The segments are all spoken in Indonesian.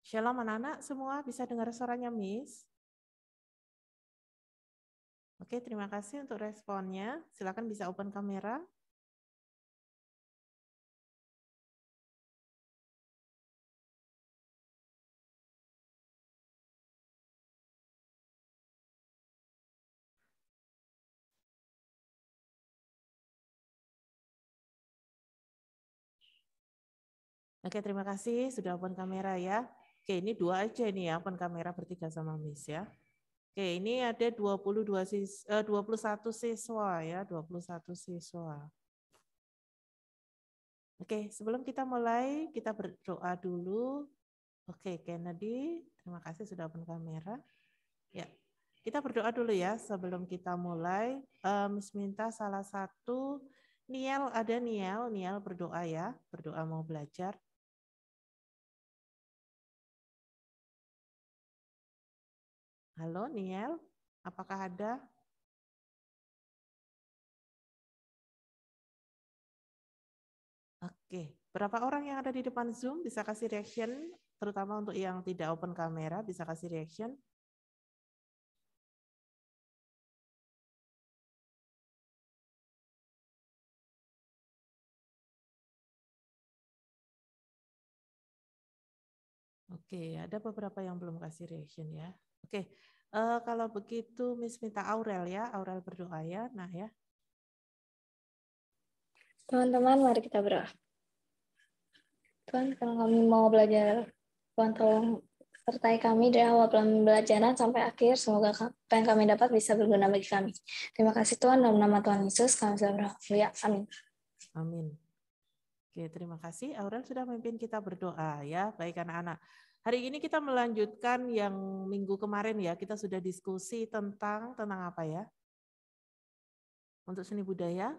Shalom anak-anak semua, bisa dengar suaranya Miss? Oke, terima kasih untuk responnya. Silakan bisa open kamera. Oke, terima kasih sudah open kamera ya. Oke, ini 2 aja ini ya, open kamera bertiga sama Miss ya. Oke, ini ada 21 siswa ya, 21 siswa. Oke, sebelum kita mulai, kita berdoa dulu. Oke, Kennedy, terima kasih sudah open kamera. Ya, kita berdoa dulu ya sebelum kita mulai. Miss minta salah satu, Niel, ada Niel berdoa ya, berdoa mau belajar. Halo Niel, apakah ada? Oke, berapa orang yang ada di depan Zoom bisa kasih reaction, terutama untuk yang tidak open kamera bisa kasih reaction. Oke, ada beberapa yang belum kasih reaction ya. Oke, kalau begitu Miss minta Aurel ya, Aurel berdoa ya, nah ya. Teman-teman, mari kita berdoa. Tuhan, kalau kami mau belajar, Tuhan tolong sertai kami dari awal pembelajaran sampai akhir. Semoga apa yang kami dapat bisa berguna bagi kami. Terima kasih Tuhan, dalam nama Tuhan Yesus kami sudah berdoa. Amin. Amin. Oke, terima kasih. Aurel sudah memimpin kita berdoa ya. Baik anak-anak. Hari ini kita melanjutkan yang minggu kemarin ya. Kita sudah diskusi tentang apa ya? Untuk seni budaya,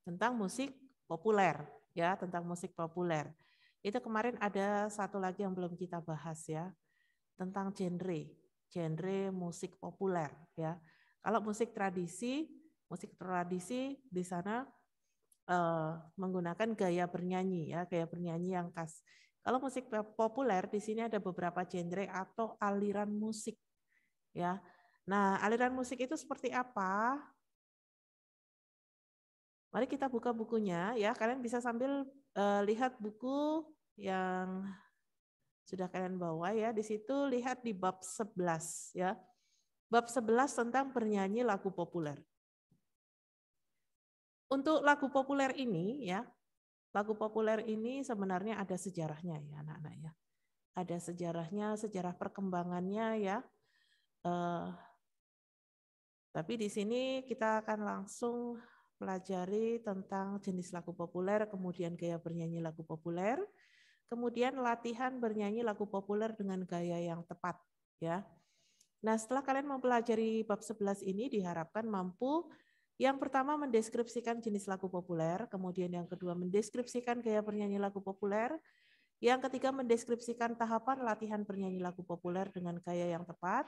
tentang musik populer ya, tentang musik populer. Itu kemarin ada satu lagi yang belum kita bahas ya, tentang genre musik populer ya. Kalau musik tradisi di sana menggunakan gaya bernyanyi ya, gaya bernyanyi yang khas. Kalau musik populer di sini ada beberapa genre atau aliran musik ya. Nah, aliran musik itu seperti apa? Mari kita buka bukunya ya. Kalian bisa sambil lihat buku yang sudah kalian bawa ya. Di situ lihat di bab 11 ya. Bab 11 tentang bernyanyi lagu populer. Untuk lagu populer ini ya, lagu populer ini sebenarnya ada sejarahnya ya anak-anak ya. Ada sejarahnya, sejarah perkembangannya ya. Tapi di sini kita akan langsung pelajari tentang jenis lagu populer, kemudian gaya bernyanyi lagu populer, kemudian latihan bernyanyi lagu populer dengan gaya yang tepat ya. Nah, setelah kalian mempelajari bab 11 ini diharapkan mampu yang pertama mendeskripsikan jenis lagu populer, kemudian yang kedua mendeskripsikan gaya bernyanyi lagu populer, yang ketiga mendeskripsikan tahapan latihan bernyanyi lagu populer dengan gaya yang tepat,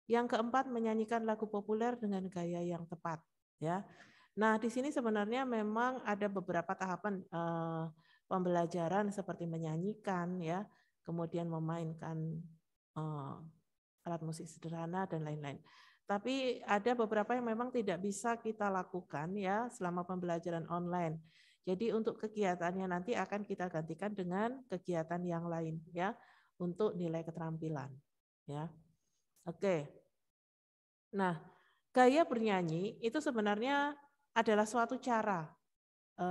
yang keempat menyanyikan lagu populer dengan gaya yang tepat ya. Nah, di sini sebenarnya memang ada beberapa tahapan pembelajaran seperti menyanyikan ya, kemudian memainkan alat musik sederhana dan lain-lain. Tapi ada beberapa yang memang tidak bisa kita lakukan ya selama pembelajaran online. Jadi untuk kegiatannya nanti akan kita gantikan dengan kegiatan yang lain ya untuk nilai keterampilan ya. Oke. Nah, gaya bernyanyi itu sebenarnya adalah suatu cara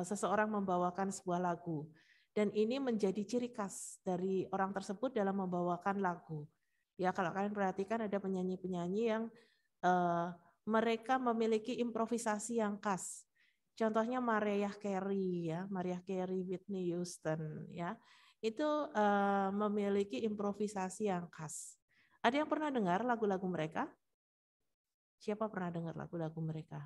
seseorang membawakan sebuah lagu. Dan ini menjadi ciri khas dari orang tersebut dalam membawakan lagu. Ya, kalau kalian perhatikan ada penyanyi-penyanyi yang mereka memiliki improvisasi yang khas. Contohnya Mariah Carey ya, Mariah Carey, Whitney Houston ya. Itu memiliki improvisasi yang khas. Ada yang pernah dengar lagu-lagu mereka? Siapa pernah dengar lagu-lagu mereka?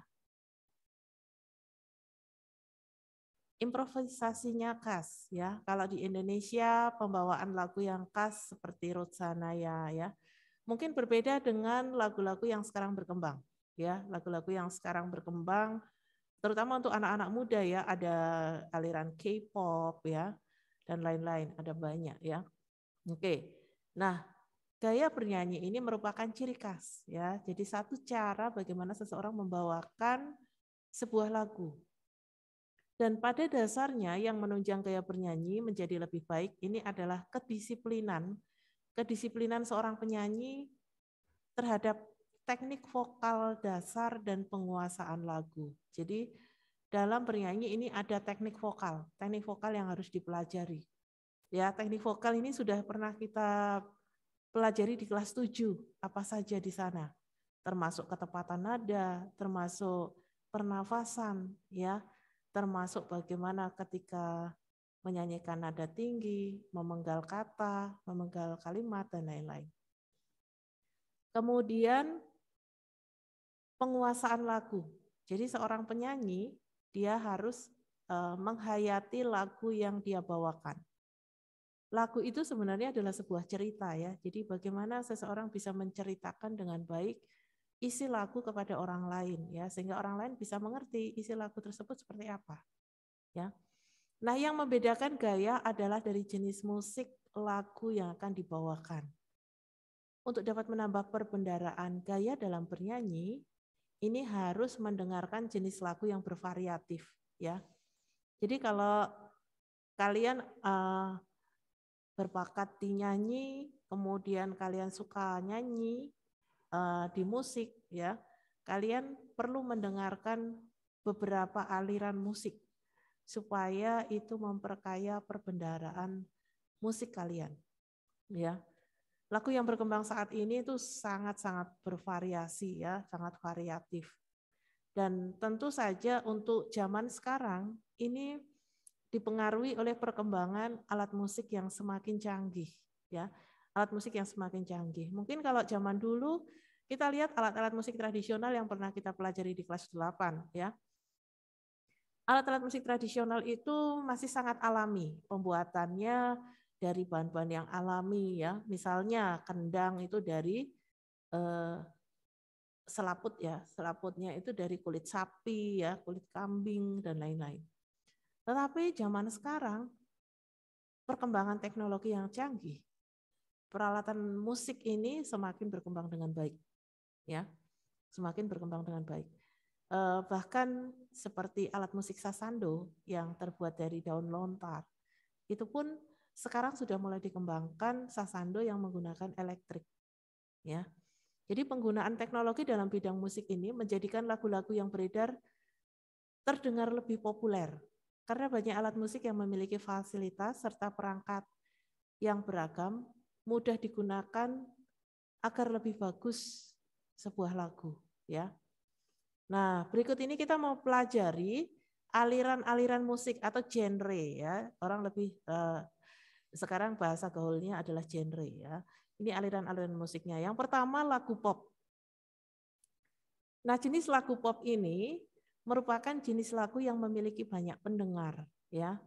Improvisasinya khas ya. Kalau di Indonesia pembawaan lagu yang khas seperti Ruth Sahanaya ya. Mungkin berbeda dengan lagu-lagu yang sekarang berkembang ya. Lagu-lagu yang sekarang berkembang terutama untuk anak-anak muda ya, ada aliran K-pop ya dan lain-lain, ada banyak ya. Oke. Nah, gaya bernyanyi ini merupakan ciri khas ya. Jadi satu cara bagaimana seseorang membawakan sebuah lagu. Dan pada dasarnya yang menunjang gaya bernyanyi menjadi lebih baik ini adalah kedisiplinan seorang penyanyi terhadap teknik vokal dasar dan penguasaan lagu. Jadi dalam bernyanyi ini ada teknik vokal yang harus dipelajari. Ya, teknik vokal ini sudah pernah kita pelajari di kelas 7, apa saja di sana. Termasuk ketepatan nada, termasuk pernafasan, ya, termasuk bagaimana ketika menyanyikan nada tinggi, memenggal kata, memenggal kalimat, dan lain-lain. Kemudian penguasaan lagu. Jadi seorang penyanyi, dia harus menghayati lagu yang dia bawakan. Lagu itu sebenarnya adalah sebuah cerita ya. Jadi bagaimana seseorang bisa menceritakan dengan baik isi lagu kepada orang lain ya, sehingga orang lain bisa mengerti isi lagu tersebut seperti apa. Ya. Nah, yang membedakan gaya adalah dari jenis musik lagu yang akan dibawakan. Untuk dapat menambah perbendaharaan gaya dalam bernyanyi, ini harus mendengarkan jenis lagu yang bervariatif ya. Jadi kalau kalian berbakat di nyanyi, kemudian kalian suka nyanyi di musik ya, kalian perlu mendengarkan beberapa aliran musik supaya itu memperkaya perbendaharaan musik kalian ya. Lagu yang berkembang saat ini itu sangat-sangat bervariasi ya, sangat variatif. Dan tentu saja untuk zaman sekarang ini dipengaruhi oleh perkembangan alat musik yang semakin canggih ya. Alat musik yang semakin canggih. Mungkin kalau zaman dulu kita lihat alat-alat musik tradisional yang pernah kita pelajari di kelas 8 ya. Alat-alat musik tradisional itu masih sangat alami pembuatannya dari bahan-bahan yang alami ya. Misalnya kendang itu dari selaput ya, selaputnya itu dari kulit sapi ya, kulit kambing dan lain-lain. Tetapi zaman sekarang perkembangan teknologi yang canggih, peralatan musik ini semakin berkembang dengan baik, ya, semakin berkembang dengan baik. Bahkan seperti alat musik sasando yang terbuat dari daun lontar, itu pun sekarang sudah mulai dikembangkan sasando yang menggunakan elektrik, ya. Jadi penggunaan teknologi dalam bidang musik ini menjadikan lagu-lagu yang beredar terdengar lebih populer karena banyak alat musik yang memiliki fasilitas serta perangkat yang beragam, mudah digunakan agar lebih bagus sebuah lagu ya. Nah, berikut ini kita mau pelajari aliran-aliran musik atau genre ya. Orang lebih sekarang bahasa gaulnya adalah genre ya. Ini aliran-aliran musiknya. Yang pertama lagu pop. Nah, jenis lagu pop ini merupakan jenis lagu yang memiliki banyak pendengar ya.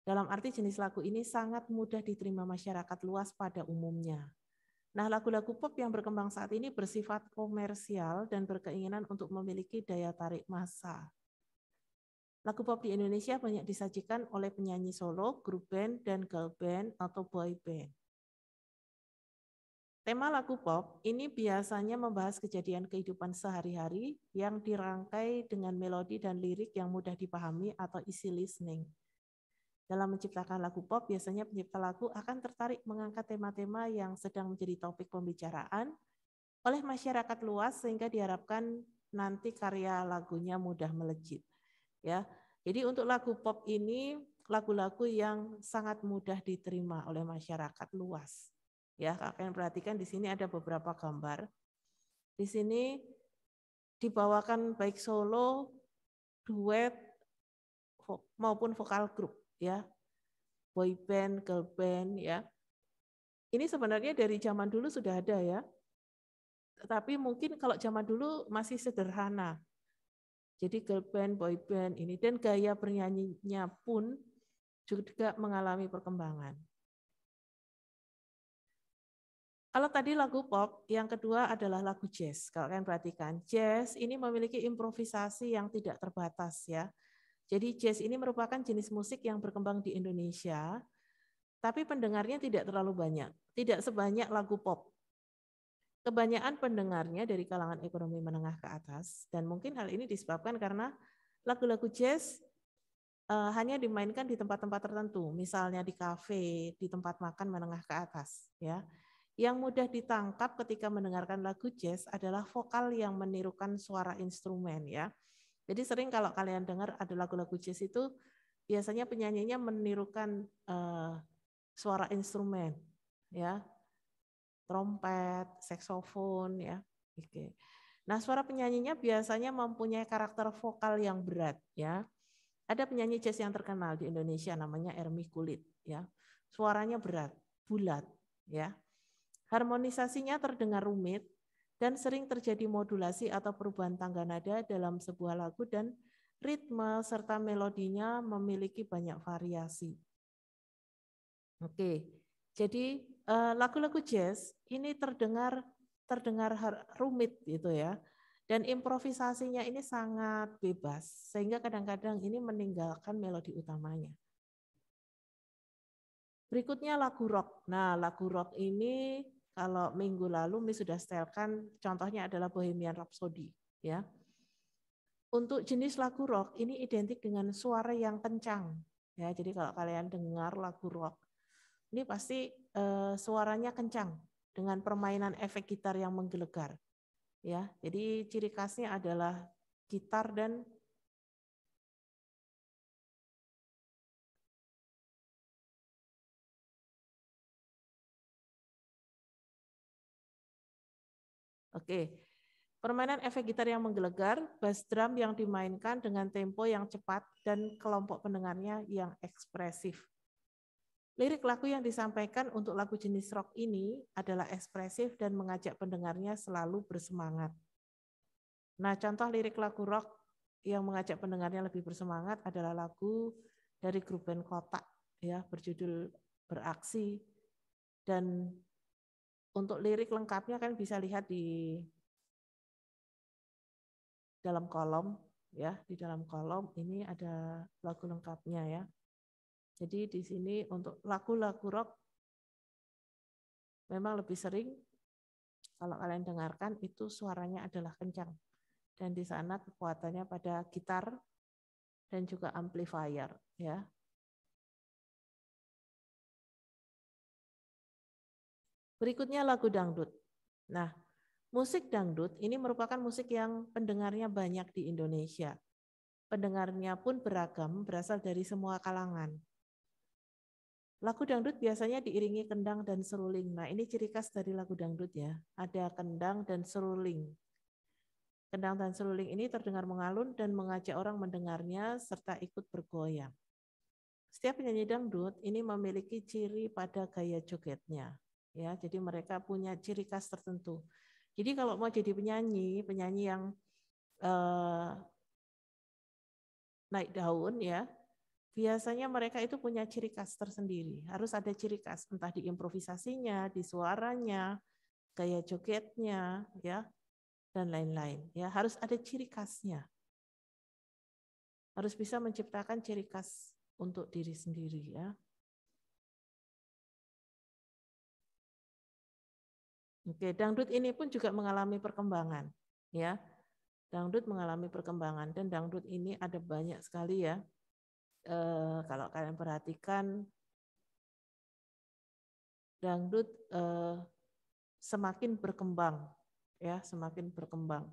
Dalam arti jenis lagu ini sangat mudah diterima masyarakat luas pada umumnya. Nah, lagu-lagu pop yang berkembang saat ini bersifat komersial dan berkeinginan untuk memiliki daya tarik massa. Lagu pop di Indonesia banyak disajikan oleh penyanyi solo, grup band, dan girl band atau boy band. Tema lagu pop ini biasanya membahas kejadian kehidupan sehari-hari yang dirangkai dengan melodi dan lirik yang mudah dipahami atau easy listening. Dalam menciptakan lagu pop, biasanya pencipta lagu akan tertarik mengangkat tema-tema yang sedang menjadi topik pembicaraan oleh masyarakat luas sehingga diharapkan nanti karya lagunya mudah melejit. Ya, jadi untuk lagu pop ini lagu-lagu yang sangat mudah diterima oleh masyarakat luas. Ya, kalian perhatikan di sini ada beberapa gambar. Di sini dibawakan baik solo, duet maupun vokal grup ya. Boy band, girl band ya. Ini sebenarnya dari zaman dulu sudah ada ya. Tetapi mungkin kalau zaman dulu masih sederhana. Jadi girl band, boy band ini dan gaya bernyanyinya pun juga mengalami perkembangan. Kalau tadi lagu pop, yang kedua adalah lagu jazz. Kalau kalian perhatikan, jazz ini memiliki improvisasi yang tidak terbatas ya. Jadi jazz ini merupakan jenis musik yang berkembang di Indonesia tapi pendengarnya tidak terlalu banyak, tidak sebanyak lagu pop. Kebanyakan pendengarnya dari kalangan ekonomi menengah ke atas, dan mungkin hal ini disebabkan karena lagu-lagu jazz hanya dimainkan di tempat-tempat tertentu, misalnya di kafe, di tempat makan menengah ke atas. Ya, yang mudah ditangkap ketika mendengarkan lagu jazz adalah vokal yang menirukan suara instrumen. Ya, jadi sering kalau kalian dengar ada lagu-lagu jazz itu biasanya penyanyinya menirukan suara instrumen, ya, trompet, saksofon, ya. Oke. Nah, suara penyanyinya biasanya mempunyai karakter vokal yang berat, ya. Ada penyanyi jazz yang terkenal di Indonesia namanya Ermi Kulit, ya. Suaranya berat, bulat, ya. Harmonisasinya terdengar rumit dan sering terjadi modulasi atau perubahan tangga nada dalam sebuah lagu, dan ritme serta melodinya memiliki banyak variasi. Oke. Jadi lagu-lagu jazz ini terdengar rumit gitu ya. Dan improvisasinya ini sangat bebas, sehingga kadang-kadang ini meninggalkan melodi utamanya. Berikutnya lagu rock. Nah, lagu rock ini kalau minggu lalu Mi sudah setelkan, contohnya adalah Bohemian Rhapsody. Ya. Untuk jenis lagu rock ini identik dengan suara yang kencang. Ya, jadi kalau kalian dengar lagu rock, ini pasti suaranya kencang dengan permainan efek gitar yang menggelegar. Ya, jadi ciri khasnya adalah gitar dan permainan efek gitar yang menggelegar, bass drum yang dimainkan dengan tempo yang cepat dan kelompok pendengarnya yang ekspresif. Lirik lagu yang disampaikan untuk lagu jenis rock ini adalah ekspresif dan mengajak pendengarnya selalu bersemangat. Nah, contoh lirik lagu rock yang mengajak pendengarnya lebih bersemangat adalah lagu dari grup band Kotak, ya, berjudul Beraksi. Dan untuk lirik lengkapnya kan bisa lihat di dalam kolom, ya, di dalam kolom ini ada lagu lengkapnya, ya. Jadi di sini untuk lagu-lagu rock memang lebih sering kalau kalian dengarkan itu suaranya adalah kencang. Dan di sana kekuatannya pada gitar dan juga amplifier, ya. Berikutnya lagu dangdut. Nah, musik dangdut ini merupakan musik yang pendengarnya banyak di Indonesia. Pendengarnya pun beragam, berasal dari semua kalangan. Lagu dangdut biasanya diiringi kendang dan seruling. Nah, ini ciri khas dari lagu dangdut, ya. Ada kendang dan seruling. Kendang dan seruling ini terdengar mengalun dan mengajak orang mendengarnya serta ikut bergoyang. Setiap penyanyi dangdut ini memiliki ciri pada gaya jogetnya, ya. Jadi mereka punya ciri khas tertentu. Jadi kalau mau jadi penyanyi yang naik daun, ya, biasanya mereka itu punya ciri khas tersendiri. Harus ada ciri khas, entah di improvisasinya, di suaranya, gaya jogetnya, ya, dan lain-lain. Ya, harus ada ciri khasnya. Harus bisa menciptakan ciri khas untuk diri sendiri, ya. Oke, dangdut ini pun juga mengalami perkembangan, ya. Dangdut mengalami perkembangan dan dangdut ini ada banyak sekali, ya. Kalau kalian perhatikan, dangdut semakin berkembang, ya, semakin berkembang.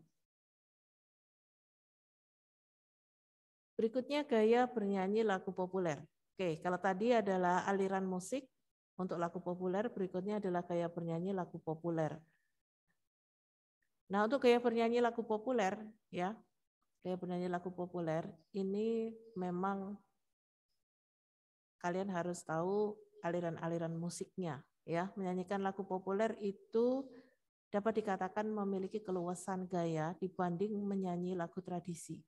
Berikutnya gaya bernyanyi lagu populer. Oke, kalau tadi adalah aliran musik untuk lagu populer, berikutnya adalah gaya bernyanyi lagu populer. Nah, untuk gaya bernyanyi lagu populer, ya, gaya bernyanyi lagu populer ini memang kalian harus tahu aliran-aliran musiknya, ya. Menyanyikan lagu populer itu dapat dikatakan memiliki keluasan gaya dibanding menyanyi lagu tradisi.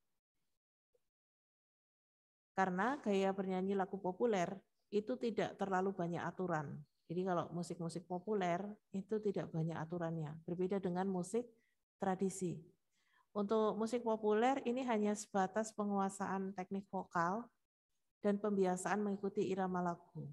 Karena gaya bernyanyi lagu populer itu tidak terlalu banyak aturan. Jadi kalau musik-musik populer itu tidak banyak aturannya, berbeda dengan musik tradisi. Untuk musik populer ini hanya sebatas penguasaan teknik vokal dan pembiasaan mengikuti irama lagu.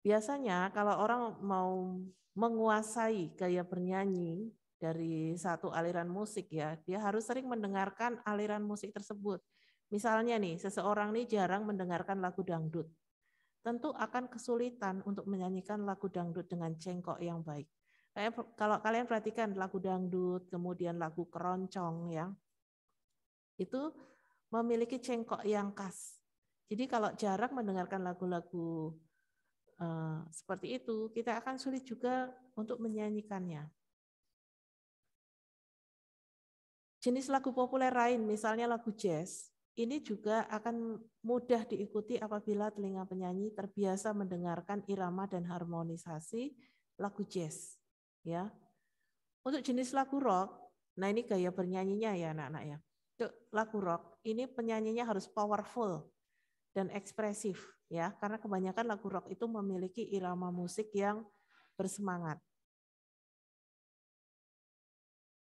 Biasanya kalau orang mau menguasai gaya bernyanyi dari satu aliran musik ya, dia harus sering mendengarkan aliran musik tersebut. Misalnya nih, seseorang nih jarang mendengarkan lagu dangdut. Tentu akan kesulitan untuk menyanyikan lagu dangdut dengan cengkok yang baik. Kalau kalian perhatikan lagu dangdut, kemudian lagu keroncong ya, itu memiliki cengkok yang khas. Jadi kalau jarang mendengarkan lagu-lagu seperti itu, kita akan sulit juga untuk menyanyikannya. Jenis lagu populer lain, misalnya lagu jazz, ini juga akan mudah diikuti apabila telinga penyanyi terbiasa mendengarkan irama dan harmonisasi lagu jazz. Ya, untuk jenis lagu rock, nah ini gaya bernyanyinya ya anak-anak ya. Untuk lagu rock, ini penyanyinya harus powerful dan ekspresif ya, karena kebanyakan lagu rock itu memiliki irama musik yang bersemangat.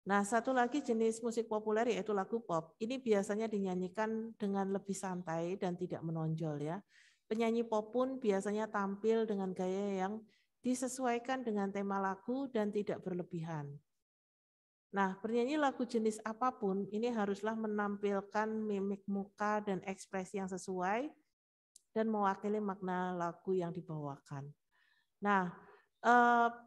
Nah, satu lagi jenis musik populer yaitu lagu pop. Ini biasanya dinyanyikan dengan lebih santai dan tidak menonjol ya. Penyanyi pop pun biasanya tampil dengan gaya yang disesuaikan dengan tema lagu dan tidak berlebihan. Nah, bernyanyi lagu jenis apapun ini haruslah menampilkan mimik muka dan ekspresi yang sesuai dan mewakili makna lagu yang dibawakan. Nah,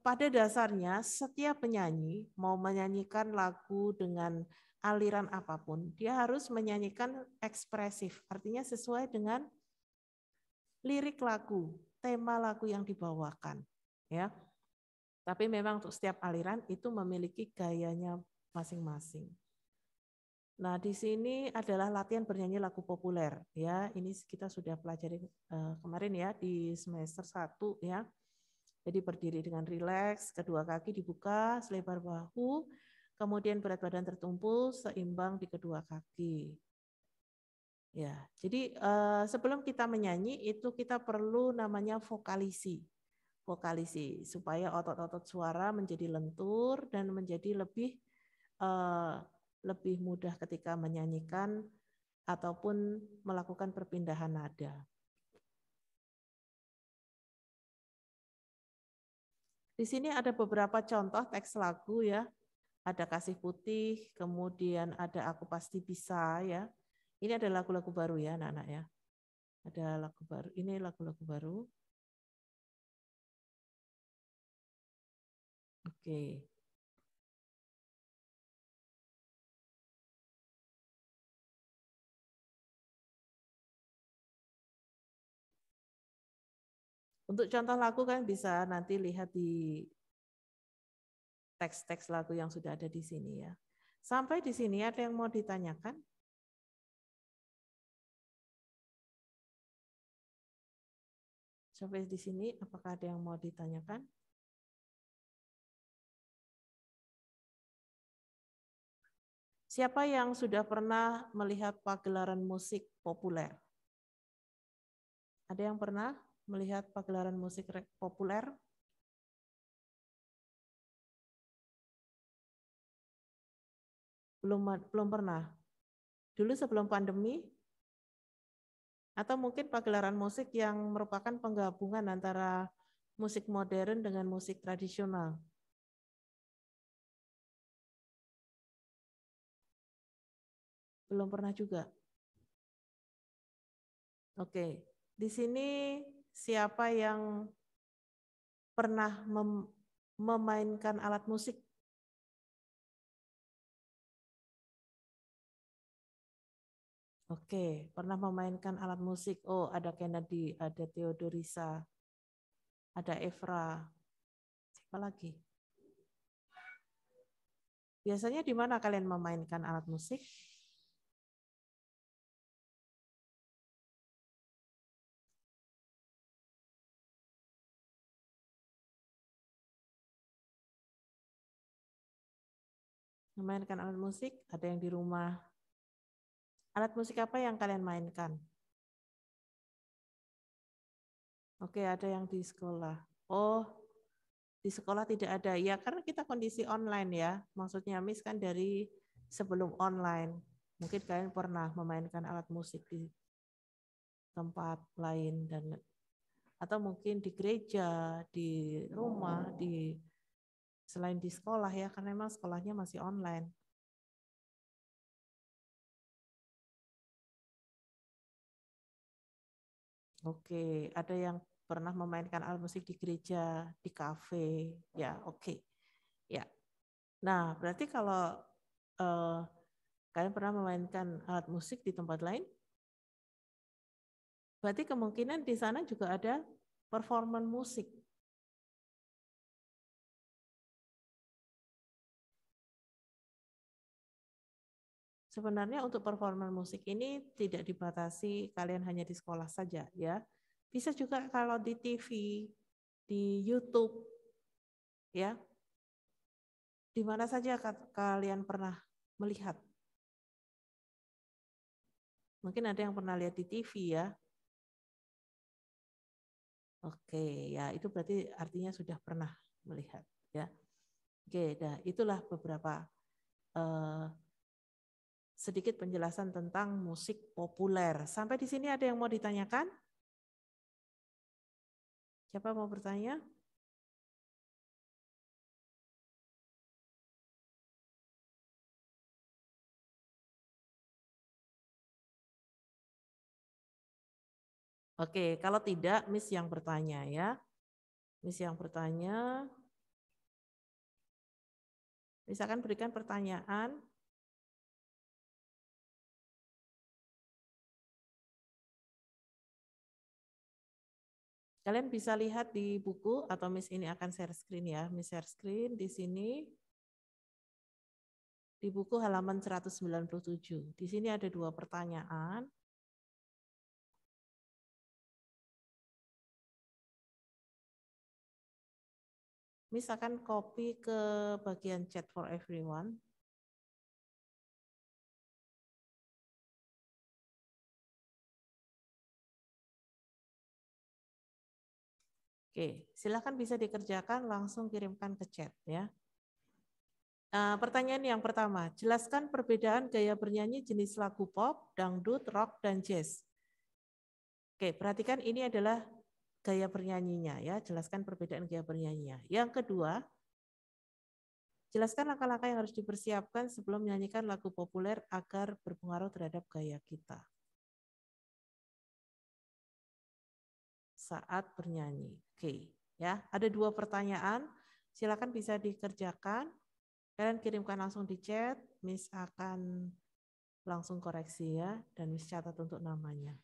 pada dasarnya setiap penyanyi mau menyanyikan lagu dengan aliran apapun, dia harus menyanyikan ekspresif, artinya sesuai dengan lirik lagu, tema lagu yang dibawakan, ya. Tapi memang untuk setiap aliran itu memiliki gayanya masing-masing. Nah, di sini adalah latihan bernyanyi lagu populer, ya. Ini kita sudah pelajari kemarin ya di semester 1 ya. Jadi berdiri dengan rileks, kedua kaki dibuka selebar bahu, kemudian berat badan tertumpul seimbang di kedua kaki. Ya, jadi sebelum kita menyanyi itu kita perlu namanya vokalisi. Vokalisi supaya otot-otot suara menjadi lentur dan menjadi lebih mudah ketika menyanyikan ataupun melakukan perpindahan nada. Di sini ada beberapa contoh teks lagu ya. Ada Kasih Putih, kemudian ada Aku Pasti Bisa ya. Ini ada lagu-lagu baru ya anak-anak ya. Ada lagu baru. Ini lagu-lagu baru. Oke. Untuk contoh lagu kan bisa nanti lihat di teks-teks lagu yang sudah ada di sini ya. Sampai di sini ada yang mau ditanyakan? Sampai di sini apakah ada yang mau ditanyakan? Siapa yang sudah pernah melihat pagelaran musik populer? Ada yang pernah melihat pagelaran musik populer? Belum pernah. Dulu sebelum pandemi, atau mungkin pagelaran musik yang merupakan penggabungan antara musik modern dengan musik tradisional. Belum pernah juga. Oke, di sini siapa yang pernah memainkan alat musik? Oke, pernah memainkan alat musik. Oh, ada Kennedy, ada Theodorisa, ada Evra. Siapa lagi? Biasanya di mana kalian memainkan alat musik? Memainkan alat musik, ada yang di rumah. Alat musik apa yang kalian mainkan? Oke, ada yang di sekolah. Oh, di sekolah tidak ada. Ya, karena kita kondisi online ya. Maksudnya Miss kan dari sebelum online. Mungkin kalian pernah memainkan alat musik di tempat lain dan Atau mungkin di gereja, di rumah, selain di sekolah ya, karena memang sekolahnya masih online. Oke, ada yang pernah memainkan alat musik di gereja, di kafe, ya oke. Ya. Nah, berarti kalau kalian pernah memainkan alat musik di tempat lain, berarti kemungkinan di sana juga ada performan musik. Sebenarnya untuk performan musik ini tidak dibatasi kalian hanya di sekolah saja ya. Bisa juga kalau di TV, di YouTube ya. Di mana saja kalian pernah melihat? Mungkin ada yang pernah lihat di TV ya. Oke, ya itu berarti artinya sudah pernah melihat ya. Oke, nah itulah beberapa sedikit penjelasan tentang musik populer. Sampai di sini ada yang mau ditanyakan? Siapa mau bertanya? Oke, kalau tidak, Miss yang bertanya ya. Miss yang bertanya. Miss akan berikan pertanyaan. Kalian bisa lihat di buku atau Miss ini akan share screen ya. Miss share screen di sini. Di buku halaman 197. Di sini ada 2 pertanyaan. Miss akan copy ke bagian chat for everyone. Oke, silakan bisa dikerjakan, langsung kirimkan ke chat ya. Pertanyaan yang pertama, jelaskan perbedaan gaya bernyanyi jenis lagu pop, dangdut, rock, dan jazz. Oke, perhatikan ini adalah gaya bernyanyinya ya, jelaskan perbedaan gaya bernyanyinya. Yang kedua, jelaskan langkah-langkah yang harus dipersiapkan sebelum menyanyikan lagu populer agar berpengaruh terhadap gaya kita saat bernyanyi. Oke, ya, ada 2 pertanyaan, silakan bisa dikerjakan. Kalian kirimkan langsung di chat, Miss akan langsung koreksi ya, dan Miss catat untuk namanya.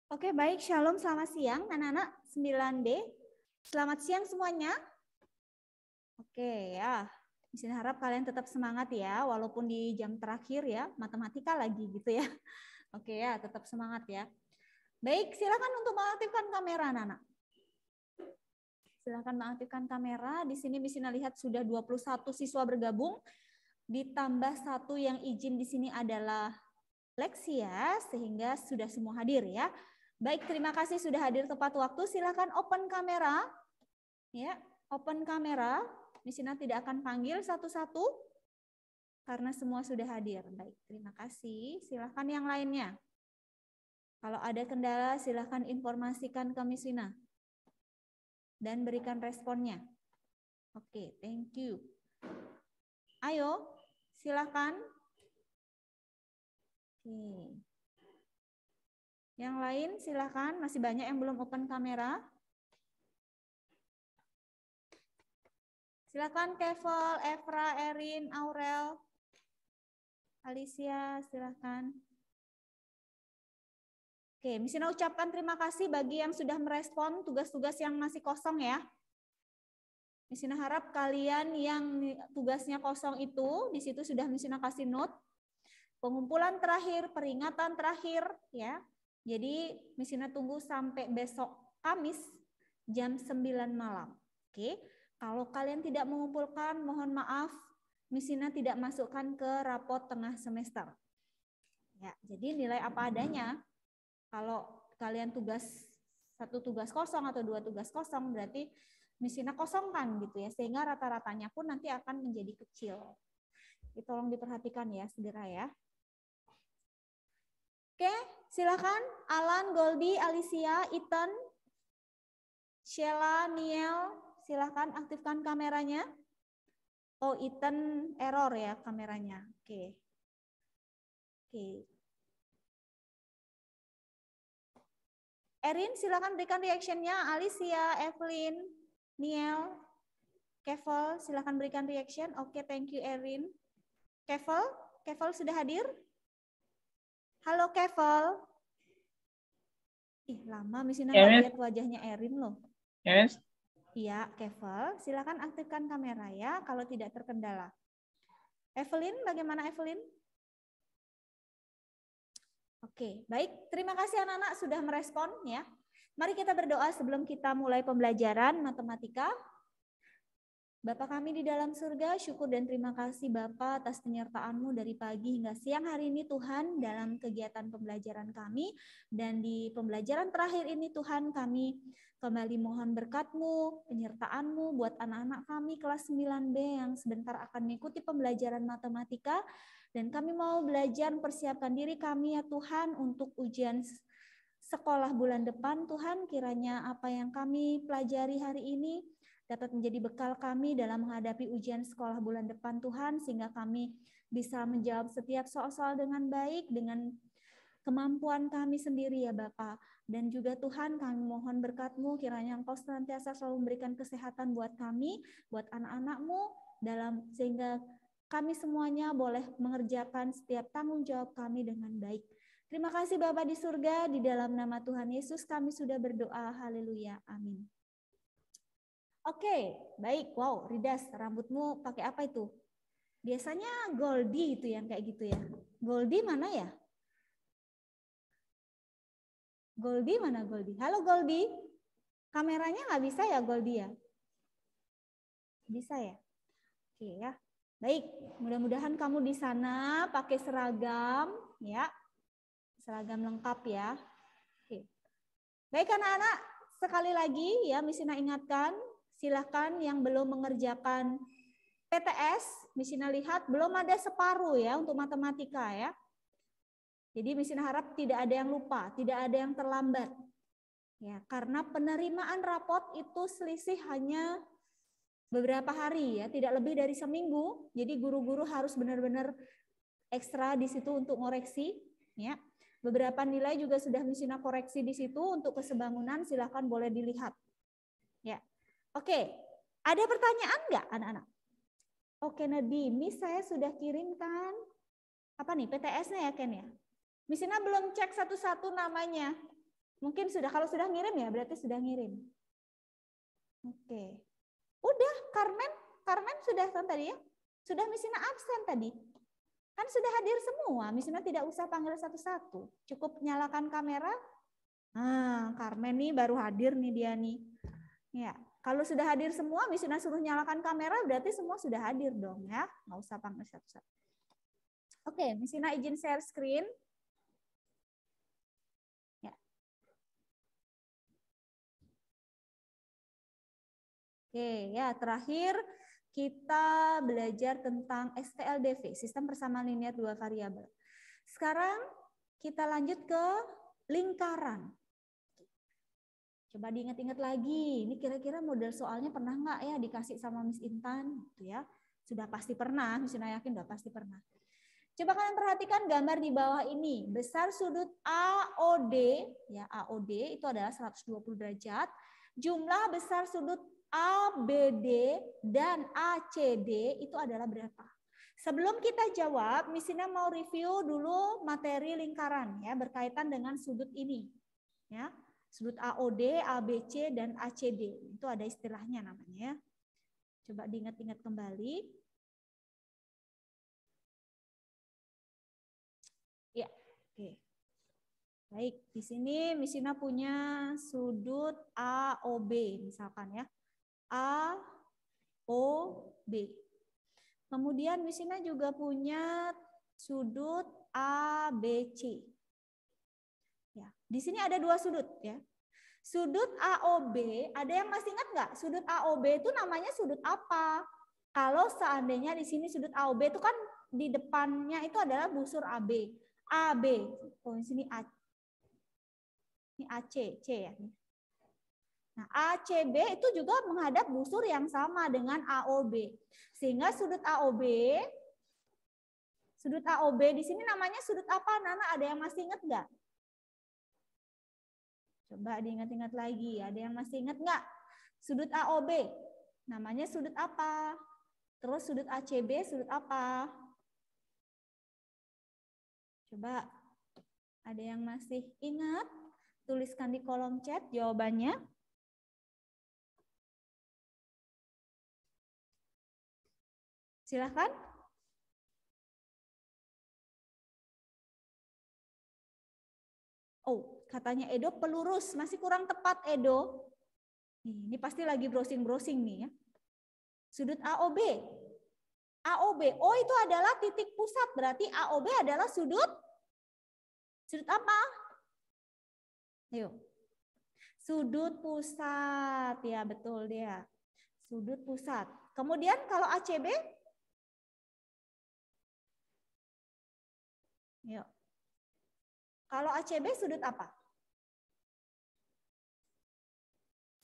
Oke, baik. Shalom, selamat siang anak-anak 9B. Selamat siang semuanya. Oke, ya. Di sini harap kalian tetap semangat ya, walaupun di jam terakhir ya, matematika lagi gitu ya. Oke ya, tetap semangat ya. Baik, silakan untuk mengaktifkan kamera anak-anak. Silakan mengaktifkan kamera. Di sini bisa lihat sudah 21 siswa bergabung, ditambah 1 yang izin di sini adalah Lexia, sehingga sudah semua hadir ya. Baik, terima kasih sudah hadir tepat waktu. Silakan open kamera. Ya, open kamera. Misina tidak akan panggil satu-satu karena semua sudah hadir. Baik, terima kasih. Silakan yang lainnya. Kalau ada kendala, silakan informasikan ke Misina dan berikan responnya. Oke, thank you. Ayo, silakan. Oke. Yang lain silakan, masih banyak yang belum open kamera. Silakan Keval, Evra, Erin, Aurel, Alicia, silakan. Oke, Misina ucapkan terima kasih bagi yang sudah merespon tugas-tugas yang masih kosong ya. Misina harap kalian yang tugasnya kosong itu, di situ sudah Misina kasih note. Pengumpulan terakhir, peringatan terakhir ya. Jadi Misina tunggu sampai besok Kamis jam 9 malam. Oke, kalau kalian tidak mengumpulkan, mohon maaf, Misina tidak masukkan ke rapot tengah semester. Ya, jadi nilai apa adanya. Kalau kalian satu tugas kosong atau 2 tugas kosong, berarti Misina kosongkan gitu ya, sehingga rata-ratanya pun nanti akan menjadi kecil. Itu tolong diperhatikan ya, segera ya. Oke, silakan Alan, Goldie, Alicia, Ethan, Sheila, Niel, silakan aktifkan kameranya. Oh, Ethan error ya kameranya. Oke. Oke. Erin, silakan berikan reaction-nya. Alicia, Evelyn, Niel, Kevel, silakan berikan reaction. Oke, thank you Erin. Kevel sudah hadir? Halo Kevel. Ih, lama Misina nggak lihat wajahnya Erin loh. Yes. Iya, Kevel, silakan aktifkan kamera ya kalau tidak terkendala. Evelyn, bagaimana Evelyn? Oke, baik. Terima kasih anak-anak sudah merespon ya. Mari kita berdoa sebelum kita mulai pembelajaran matematika. Bapa kami di dalam surga, syukur dan terima kasih Bapa atas penyertaan-Mu dari pagi hingga siang hari ini Tuhan dalam kegiatan pembelajaran kami. Dan di pembelajaran terakhir ini Tuhan kami kembali mohon berkat-Mu, penyertaan-Mu buat anak-anak kami kelas 9B yang sebentar akan mengikuti pembelajaran matematika. Dan kami mau belajar mempersiapkan diri kami ya Tuhan untuk ujian sekolah bulan depan. Tuhan kiranya apa yang kami pelajari hari ini dapat menjadi bekal kami dalam menghadapi ujian sekolah bulan depan Tuhan, sehingga kami bisa menjawab setiap soal-soal dengan baik, dengan kemampuan kami sendiri ya Bapak. Dan juga Tuhan kami mohon berkat-Mu, kiranya Engkau senantiasa selalu memberikan kesehatan buat kami, buat anak-anak-Mu, sehingga kami semuanya boleh mengerjakan setiap tanggung jawab kami dengan baik. Terima kasih Bapa di surga, di dalam nama Tuhan Yesus kami sudah berdoa, haleluya, amin. Oke, baik. Wow, Ridas, rambutmu pakai apa itu? Biasanya Goldie itu yang kayak gitu ya. Goldie mana ya? Goldie mana Goldie? Halo Goldie. Kameranya nggak bisa ya Goldie ya? Bisa ya? Oke ya. Baik, mudah-mudahan kamu di sana pakai seragam ya. Seragam lengkap ya. Oke. Baik anak-anak, sekali lagi ya Misina ingatkan, silahkan yang belum mengerjakan PTS, Misina lihat belum ada separuh ya untuk matematika ya. Jadi Misina harap tidak ada yang lupa, tidak ada yang terlambat. Ya, karena penerimaan rapot itu selisih hanya beberapa hari ya, tidak lebih dari seminggu. Jadi guru-guru harus benar-benar ekstra di situ untuk ngoreksi ya. Beberapa nilai juga sudah Misina koreksi di situ untuk kesebangunan, silahkan boleh dilihat. Ya. Oke, ada pertanyaan nggak anak-anak? Oke Nadi, Miss saya sudah kirimkan apa nih PTS-nya ya Ken ya? Misina belum cek satu-satu namanya. Mungkin sudah, kalau sudah ngirim ya berarti sudah ngirim. Oke. Udah, Carmen sudah kan tadi ya? Sudah Misina absen tadi. Kan sudah hadir semua, Misina tidak usah panggil satu-satu. Cukup nyalakan kamera. Nah, Carmen nih baru hadir nih dia nih. Ya. Kalau sudah hadir semua, Misina suruh nyalakan kamera, berarti semua sudah hadir dong ya. Nggak usah panggil satu-satu. Oke, Misina izin share screen. Ya. Oke, ya terakhir kita belajar tentang STLDV, sistem persamaan linear dua variabel. Sekarang kita lanjut ke lingkaran. Coba diingat-ingat lagi, ini kira-kira model soalnya pernah nggak ya dikasih sama Miss Intan? Gitu ya. Sudah pasti pernah, Misina yakin sudah pasti pernah. Coba kalian perhatikan gambar di bawah ini. Besar sudut AOD, ya AOD itu adalah 120 derajat. Jumlah besar sudut ABD dan ACD itu adalah berapa? Sebelum kita jawab, Misina mau review dulu materi lingkaran ya berkaitan dengan sudut ini. Ya. Sudut AOD, ABC, dan ACD. Itu ada istilahnya namanya. Coba diingat-ingat kembali. Ya, oke. Baik, di sini Misina punya sudut AOB misalkan ya. AOB. Kemudian Misina juga punya sudut ABC. Ya, di sini ada dua sudut ya. Sudut AOB, ada yang masih ingat nggak? Sudut AOB itu namanya sudut apa? Kalau seandainya di sini sudut AOB itu kan di depannya itu adalah busur AB. AB, oh di sini A. Ini AC, C ya. Nah, ACB itu juga menghadap busur yang sama dengan AOB. Sehingga sudut AOB di sini namanya sudut apa? Nana, ada yang masih ingat nggak? Coba diingat-ingat lagi. Ada yang masih ingat nggak? Sudut AOB namanya sudut apa? Terus sudut ACB sudut apa? Coba ada yang masih ingat? Tuliskan di kolom chat jawabannya. Silahkan. Oh, katanya Edo pelurus. Masih kurang tepat, Edo. Ini pasti lagi browsing-browsing nih ya. Sudut AOB. AOB. Oh, itu adalah titik pusat. Berarti AOB adalah sudut apa? Ayo. Sudut pusat. Ya, betul dia. Sudut pusat. Kemudian kalau ACB? Yuk. Kalau ACB sudut apa?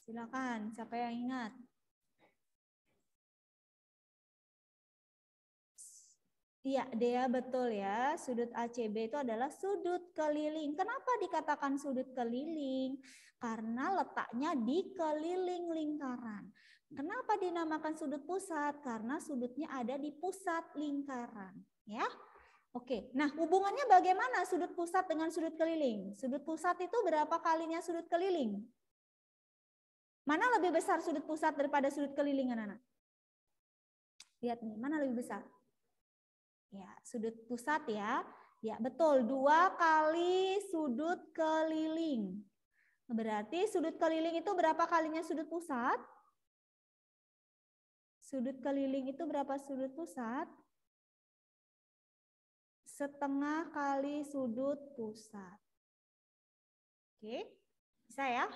Silakan, siapa yang ingat? Iya, Dea betul ya. Sudut ACB itu adalah sudut keliling. Kenapa dikatakan sudut keliling? Karena letaknya di keliling lingkaran. Kenapa dinamakan sudut pusat? Karena sudutnya ada di pusat lingkaran. Ya. Oke, nah hubungannya bagaimana sudut pusat dengan sudut keliling? Sudut pusat itu berapa kalinya sudut keliling? Mana lebih besar sudut pusat daripada sudut keliling, anak-anak? Lihat nih, mana lebih besar? Ya, sudut pusat ya. Ya, betul. 2 kali sudut keliling. Berarti sudut keliling itu berapa kalinya sudut pusat? Sudut keliling itu berapa sudut pusat? Setengah kali sudut pusat. Oke, bisa ya?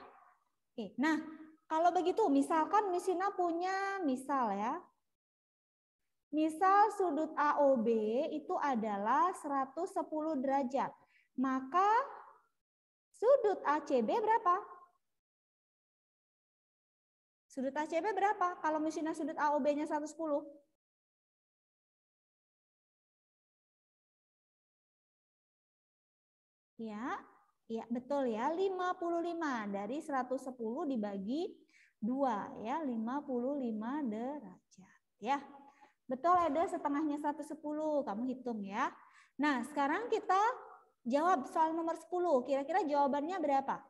Oke, nah kalau begitu misalkan Misina punya misal ya. Misal sudut AOB itu adalah 110 derajat. Maka sudut ACB berapa? Sudut ACB berapa? Kalau Misina sudut AOB-nya 110. Ya, ya betul ya, 55 dari 110 dibagi 2 ya, 55 derajat ya. Betul ada setengahnya 110, kamu hitung ya. Nah, sekarang kita jawab soal nomor 10. Kira-kira jawabannya berapa?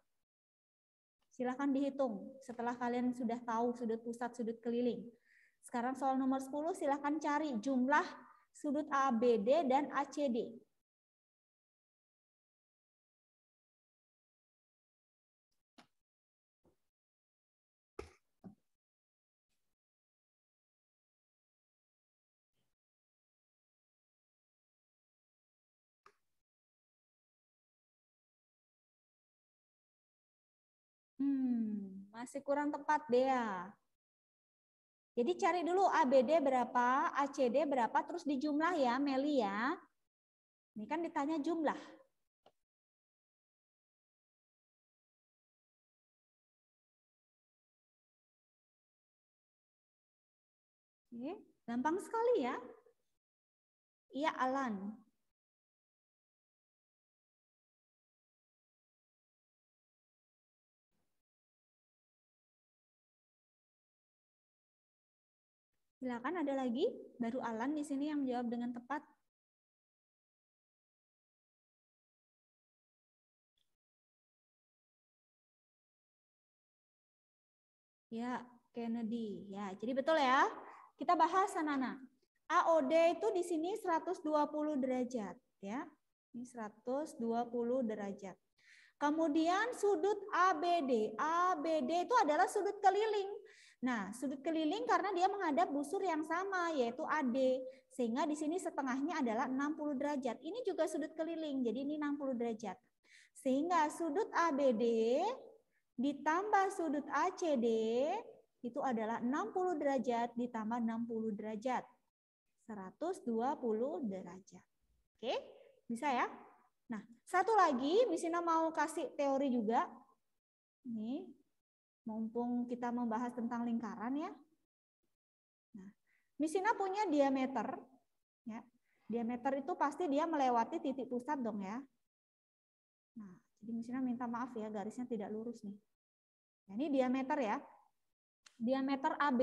Silahkan dihitung setelah kalian sudah tahu sudut pusat, sudut keliling. Sekarang soal nomor 10 silahkan cari jumlah sudut ABD dan ACD. Masih kurang tepat Dea. Jadi cari dulu ABD berapa, ACD berapa, terus dijumlah ya Meli ya. Ini kan ditanya jumlah. Oke, gampang sekali ya. Iya Alan. Silakan ada lagi, baru Alan di sini yang menjawab dengan tepat. Ya, Kennedy. Ya, jadi betul ya. Kita bahas Nana. AOD itu di sini 120 derajat ya. Ini 120 derajat. Kemudian sudut ABD. ABD itu adalah sudut keliling. Nah, sudut keliling karena dia menghadap busur yang sama yaitu AD. Sehingga di sini setengahnya adalah 60 derajat. Ini juga sudut keliling. Jadi ini 60 derajat. Sehingga sudut ABD ditambah sudut ACD itu adalah 60 derajat ditambah 60 derajat. 120 derajat. Oke, bisa ya? Nah, satu lagi, Miss Ina mau kasih teori juga. Ini, mumpung kita membahas tentang lingkaran ya. Nah, Miss Ina punya diameter. Ya. Diameter itu pasti dia melewati titik pusat dong ya. Nah, jadi Miss Ina minta maaf ya, garisnya tidak lurus nih. Nah, ini diameter ya. Diameter AB.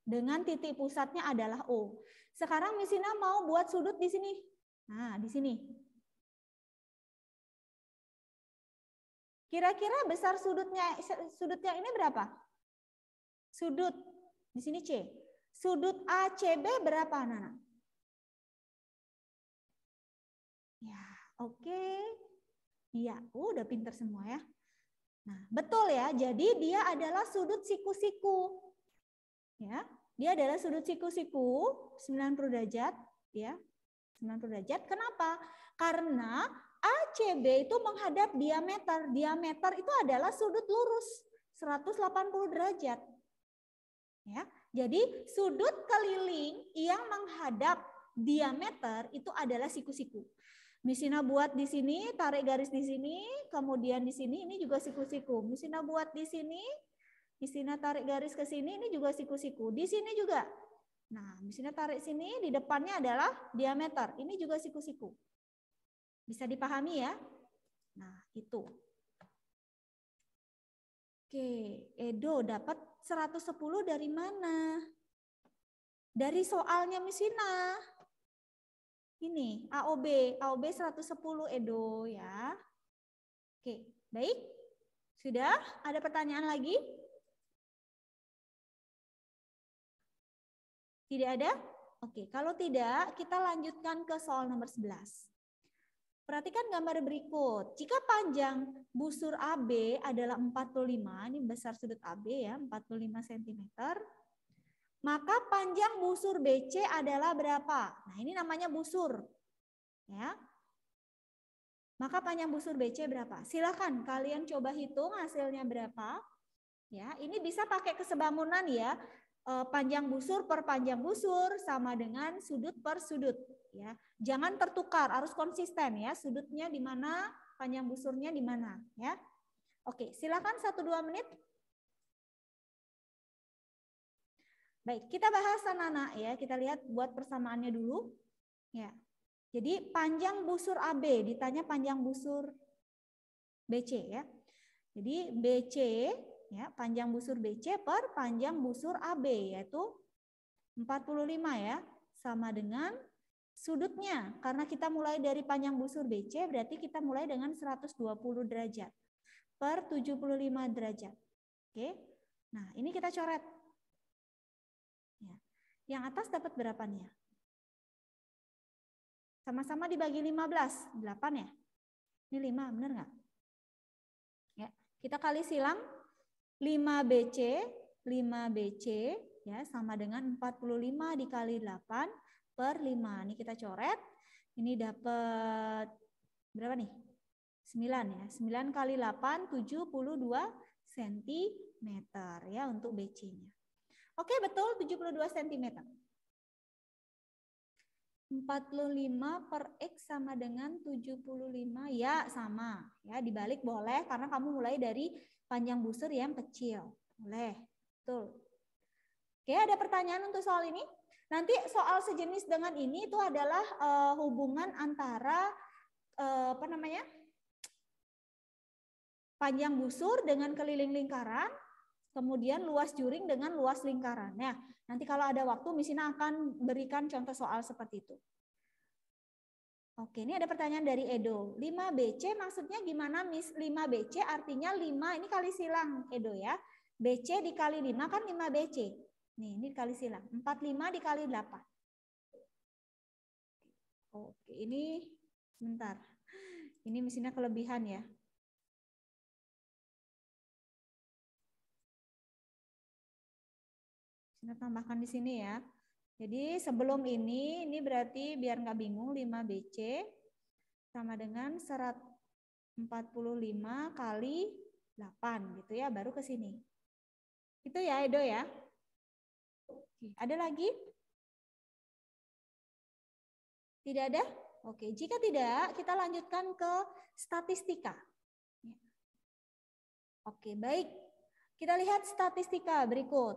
Dengan titik pusatnya adalah O. Sekarang Miss Ina mau buat sudut di sini. Nah, di sini. Kira-kira besar sudutnya ini berapa? Sudut di sini C. Sudut ACB berapa, anak-anak? Ya, oke. Iya, udah pinter semua ya. Nah, betul ya. Jadi dia adalah sudut siku-siku. Ya, dia adalah sudut siku-siku 90 derajat, ya. 90 derajat. Kenapa? Karena ACB itu menghadap diameter. Diameter itu adalah sudut lurus 180 derajat. Ya. Jadi sudut keliling yang menghadap diameter itu adalah siku-siku. Miss Ina buat di sini, tarik garis di sini, kemudian di sini ini juga siku-siku. Miss Ina buat di sini, Miss Ina tarik garis ke sini, ini juga siku-siku. Di sini juga. Nah, Miss Ina tarik sini, di depannya adalah diameter. Ini juga siku-siku. Bisa dipahami ya? Nah, itu. Oke, Edo dapat 110 dari mana? Dari soalnya Miss Ina. Ini AOB 110 Edo ya. Oke, baik. Sudah? Ada pertanyaan lagi? Tidak ada? Oke, kalau tidak kita lanjutkan ke soal nomor 11. Perhatikan gambar berikut. Jika panjang busur AB adalah 45, ini besar sudut AB ya, 45 cm. Maka panjang busur BC adalah berapa? Nah, ini namanya busur. Ya. Maka panjang busur BC berapa? Silakan kalian coba hitung hasilnya berapa. Ya, ini bisa pakai kesebangunan ya. Panjang busur per panjang busur sama dengan sudut per sudut. Ya, jangan tertukar, harus konsisten ya. Sudutnya di mana, panjang busurnya di mana. Ya, oke. Silakan 1-2 menit. Baik, kita bahas anak-anak ya. Kita lihat buat persamaannya dulu. Ya. Jadi panjang busur AB ditanya panjang busur BC ya. Jadi BC ya, panjang busur BC per panjang busur AB yaitu 45 ya, sama dengan sudutnya. Karena kita mulai dari panjang busur BC berarti kita mulai dengan 120 derajat per 75 derajat. Oke. Nah, ini kita coret. Yang atas dapat berapa nih ya? Sama-sama dibagi 15, 8 ya? Ini 5, benar nggak? Ya, kita kali silang 5BC ya sama dengan 45 dikali 8 per 5. Ini kita coret. Ini dapat berapa nih? 9 ya. 9 kali 8 72 cm ya untuk BC-nya. Oke, betul 72 cm. 45 per X sama dengan 75, ya sama. Ya, dibalik boleh karena kamu mulai dari panjang busur yang kecil. Boleh, betul. Oke, ada pertanyaan untuk soal ini? Nanti soal sejenis dengan ini itu adalah hubungan antara panjang busur dengan keliling lingkaran, kemudian luas juring dengan luas lingkaran. Nah, nanti kalau ada waktu, Miss Ina akan berikan contoh soal seperti itu. Oke, ini ada pertanyaan dari Edo. 5BC maksudnya gimana, Miss? 5BC artinya 5, ini kali silang Edo ya. BC dikali 5 kan 5BC. Nih, ini dikali silang. 45 dikali 8. Oke, ini sebentar. Ini Miss Ina kelebihan ya. Kita tambahkan di sini ya. Jadi sebelum ini berarti biar nggak bingung 5BC sama dengan 145 kali 8 gitu ya, baru ke sini. Itu ya Edo ya. Oke, ada lagi? Tidak ada? Oke, jika tidak, kita lanjutkan ke statistika. Oke, baik. Kita lihat statistika berikut.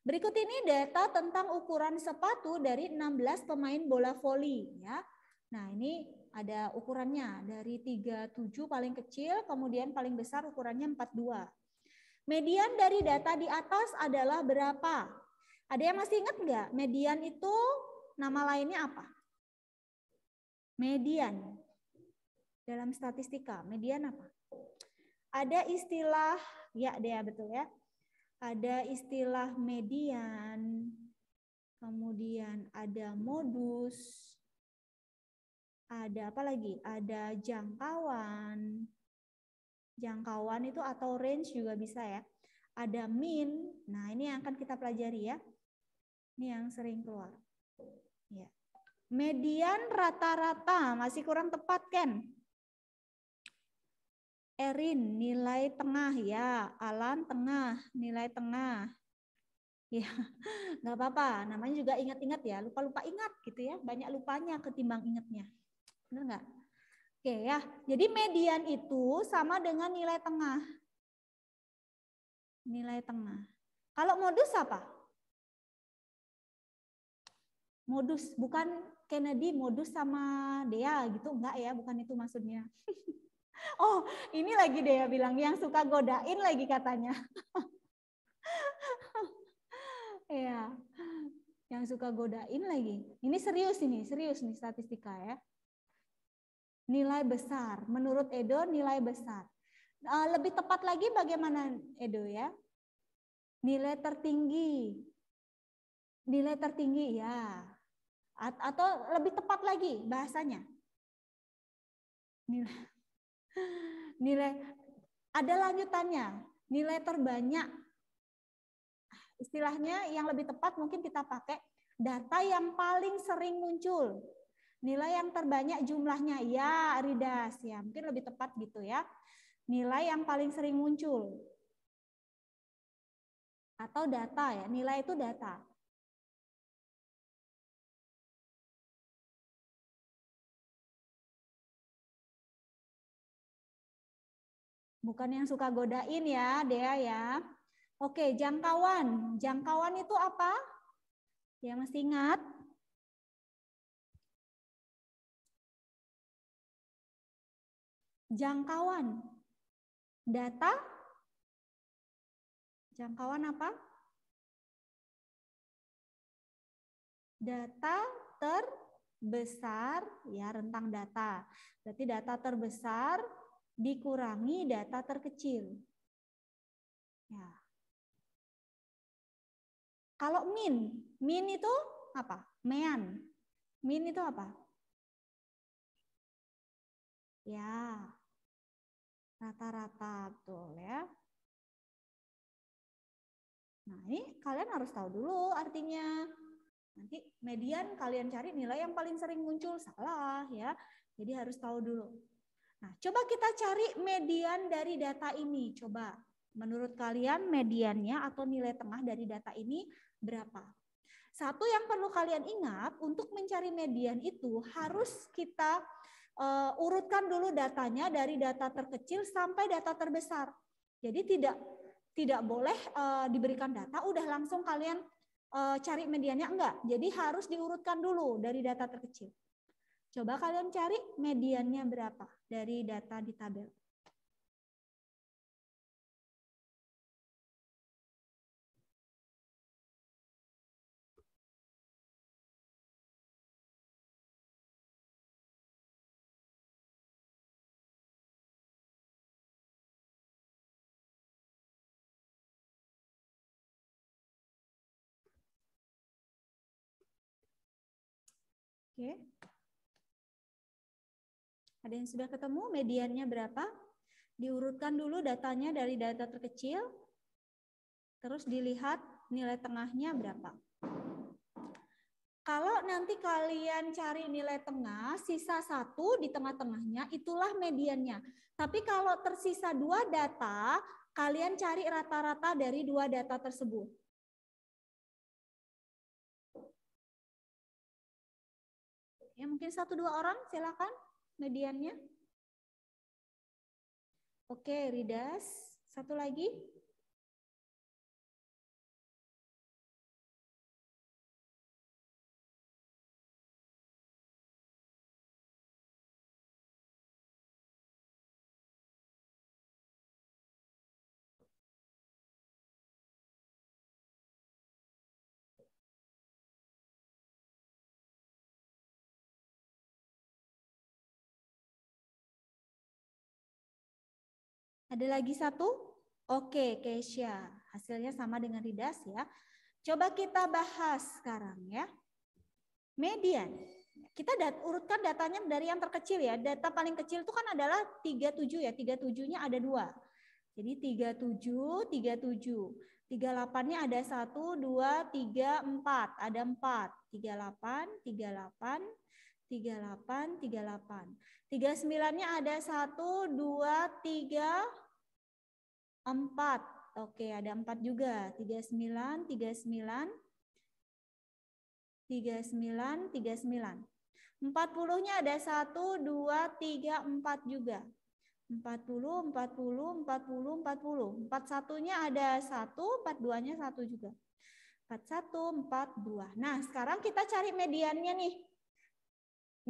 Berikut ini data tentang ukuran sepatu dari 16 pemain bola voli ya. Nah, ini ada ukurannya dari 37 paling kecil, kemudian paling besar ukurannya 42. Median dari data di atas adalah berapa? Ada yang masih ingat nggak? Median itu nama lainnya apa? Median. Dalam statistika, median apa? Ada istilah, ya Dea betul ya. Ada istilah median, kemudian ada modus, ada apa lagi? Ada jangkauan. Jangkauan itu atau range juga bisa ya. Ada mean. Nah, ini yang akan kita pelajari ya. Ini yang sering keluar. Ya. Median rata-rata masih kurang tepat kan? Erin nilai tengah ya, Alan tengah, nilai tengah. Ya, nggak apa-apa. Namanya juga ingat-ingat ya, lupa-lupa ingat gitu ya. Banyak lupanya ketimbang ingatnya. Benar nggak? Oke ya, jadi median itu sama dengan nilai tengah. Nilai tengah. Kalau modus apa? Modus, bukan Kennedy modus sama Dea gitu, enggak ya, bukan itu maksudnya. Oh, ini lagi Dea bilang yang suka godain lagi katanya. Ya, yang suka godain lagi. Ini serius nih statistika ya. Nilai besar, menurut Edo nilai besar. Lebih tepat lagi bagaimana Edo ya? Nilai tertinggi. Nilai tertinggi ya. Atau lebih tepat lagi bahasanya. Nilai ada lanjutannya. Nilai terbanyak. Istilahnya yang lebih tepat mungkin kita pakai data yang paling sering muncul. Nilai yang terbanyak jumlahnya, ya Ridas, ya mungkin lebih tepat gitu ya. Nilai yang paling sering muncul. Atau data ya, nilai itu data. Bukan yang suka godain ya, Dea ya. Oke, jangkauan. Jangkauan itu apa? Yang masih ingat? Jangkauan. Data. Jangkauan apa? Data terbesar, ya rentang data. Berarti data terbesar dikurangi data terkecil. Ya. Kalau min itu apa? Mean. Min itu apa? Ya, rata-rata betul ya. Nah, ini kalian harus tahu dulu artinya. Nanti median kalian cari nilai yang paling sering muncul, salah ya. Jadi harus tahu dulu. Nah, coba kita cari median dari data ini. Coba, menurut kalian mediannya atau nilai tengah dari data ini berapa? Satu yang perlu kalian ingat, untuk mencari median itu harus kita urutkan dulu datanya dari data terkecil sampai data terbesar. Jadi tidak boleh diberikan data, udah langsung kalian cari mediannya, enggak. Jadi harus diurutkan dulu dari data terkecil. Coba kalian cari mediannya berapa dari data di tabel. Oke. Ada yang sudah ketemu mediannya berapa? Diurutkan dulu datanya dari data terkecil, terus dilihat nilai tengahnya berapa. Kalau nanti kalian cari nilai tengah, sisa 1 di tengah-tengahnya, itulah mediannya. Tapi kalau tersisa 2 data, kalian cari rata-rata dari 2 data tersebut. Ya, mungkin 1-2 orang, silakan mediannya. Oke, Ridas. Satu lagi. Ada lagi satu? Oke, Keisha. Hasilnya sama dengan Ridas ya. Coba kita bahas sekarang ya. Median. Kita urutkan datanya dari yang terkecil ya. Data paling kecil itu kan adalah 37 ya. 37-nya ada 2. Jadi 37, 37. 38-nya ada 1, 2, 3, 4. Ada 4. 38, 38, 38, 38. 39-nya ada 1, 2, 3, 4. Oke, ada 4 juga. 39, 39, 39, 39. 40-nya ada 1, 2, 3, 4 juga. 40, 40, 40, 40. 41-nya ada 1, 42-nya 1 juga. 41, 42. Nah, sekarang kita cari mediannya nih.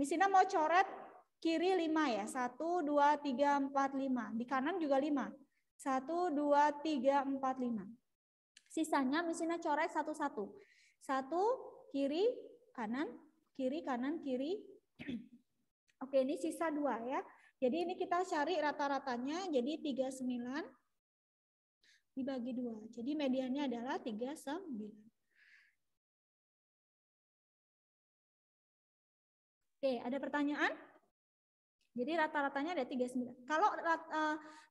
Misalnya mau coret kiri 5 ya. 1, 2, 3, 4, 5. Di kanan juga 5. 1, 2, 3, 4, 5. Sisanya misalnya coret satu-satu. 1, kiri, kanan, kiri, kanan, kiri. Oke, ini sisa 2 ya. Jadi ini kita cari rata-ratanya. Jadi 39 dibagi 2. Jadi mediannya adalah 39. Oke, ada pertanyaan? Jadi rata-ratanya ada 39. Kalau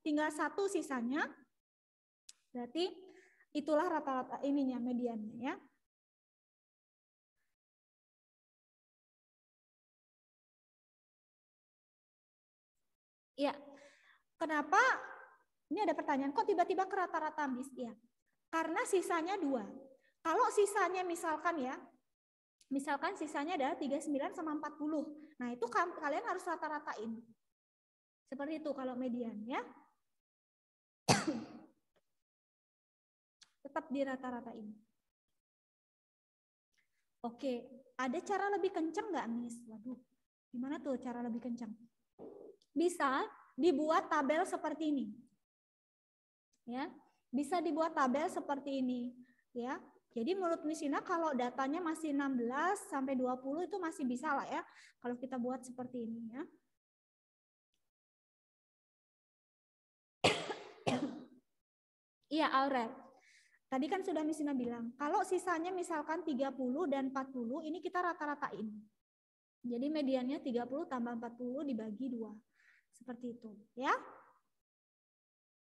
tinggal 1 sisanya, berarti itulah rata-rata ininya, mediannya ya. Ya, kenapa? Ini ada pertanyaan, kok tiba-tiba ke rata-rata Miss? Ya, karena sisanya 2. Kalau sisanya misalkan ya, misalkan sisanya adalah 39 sama 40. Nah, itu kalian harus rata-ratain. Seperti itu kalau median ya. Tetap di rata-ratain. Oke, ada cara lebih kencang nggak, Miss? Waduh, gimana tuh cara lebih kencang? Bisa dibuat tabel seperti ini. Ya, bisa dibuat tabel seperti ini, ya. Jadi menurut Misina kalau datanya masih 16 sampai 20 itu masih bisa lah ya kalau kita buat seperti ini ya. Iya, Aurel. Tadi kan sudah Misina bilang, kalau sisanya misalkan 30 dan 40 ini kita rata-ratain. Jadi mediannya 30 tambah 40 dibagi 2. Seperti itu, ya.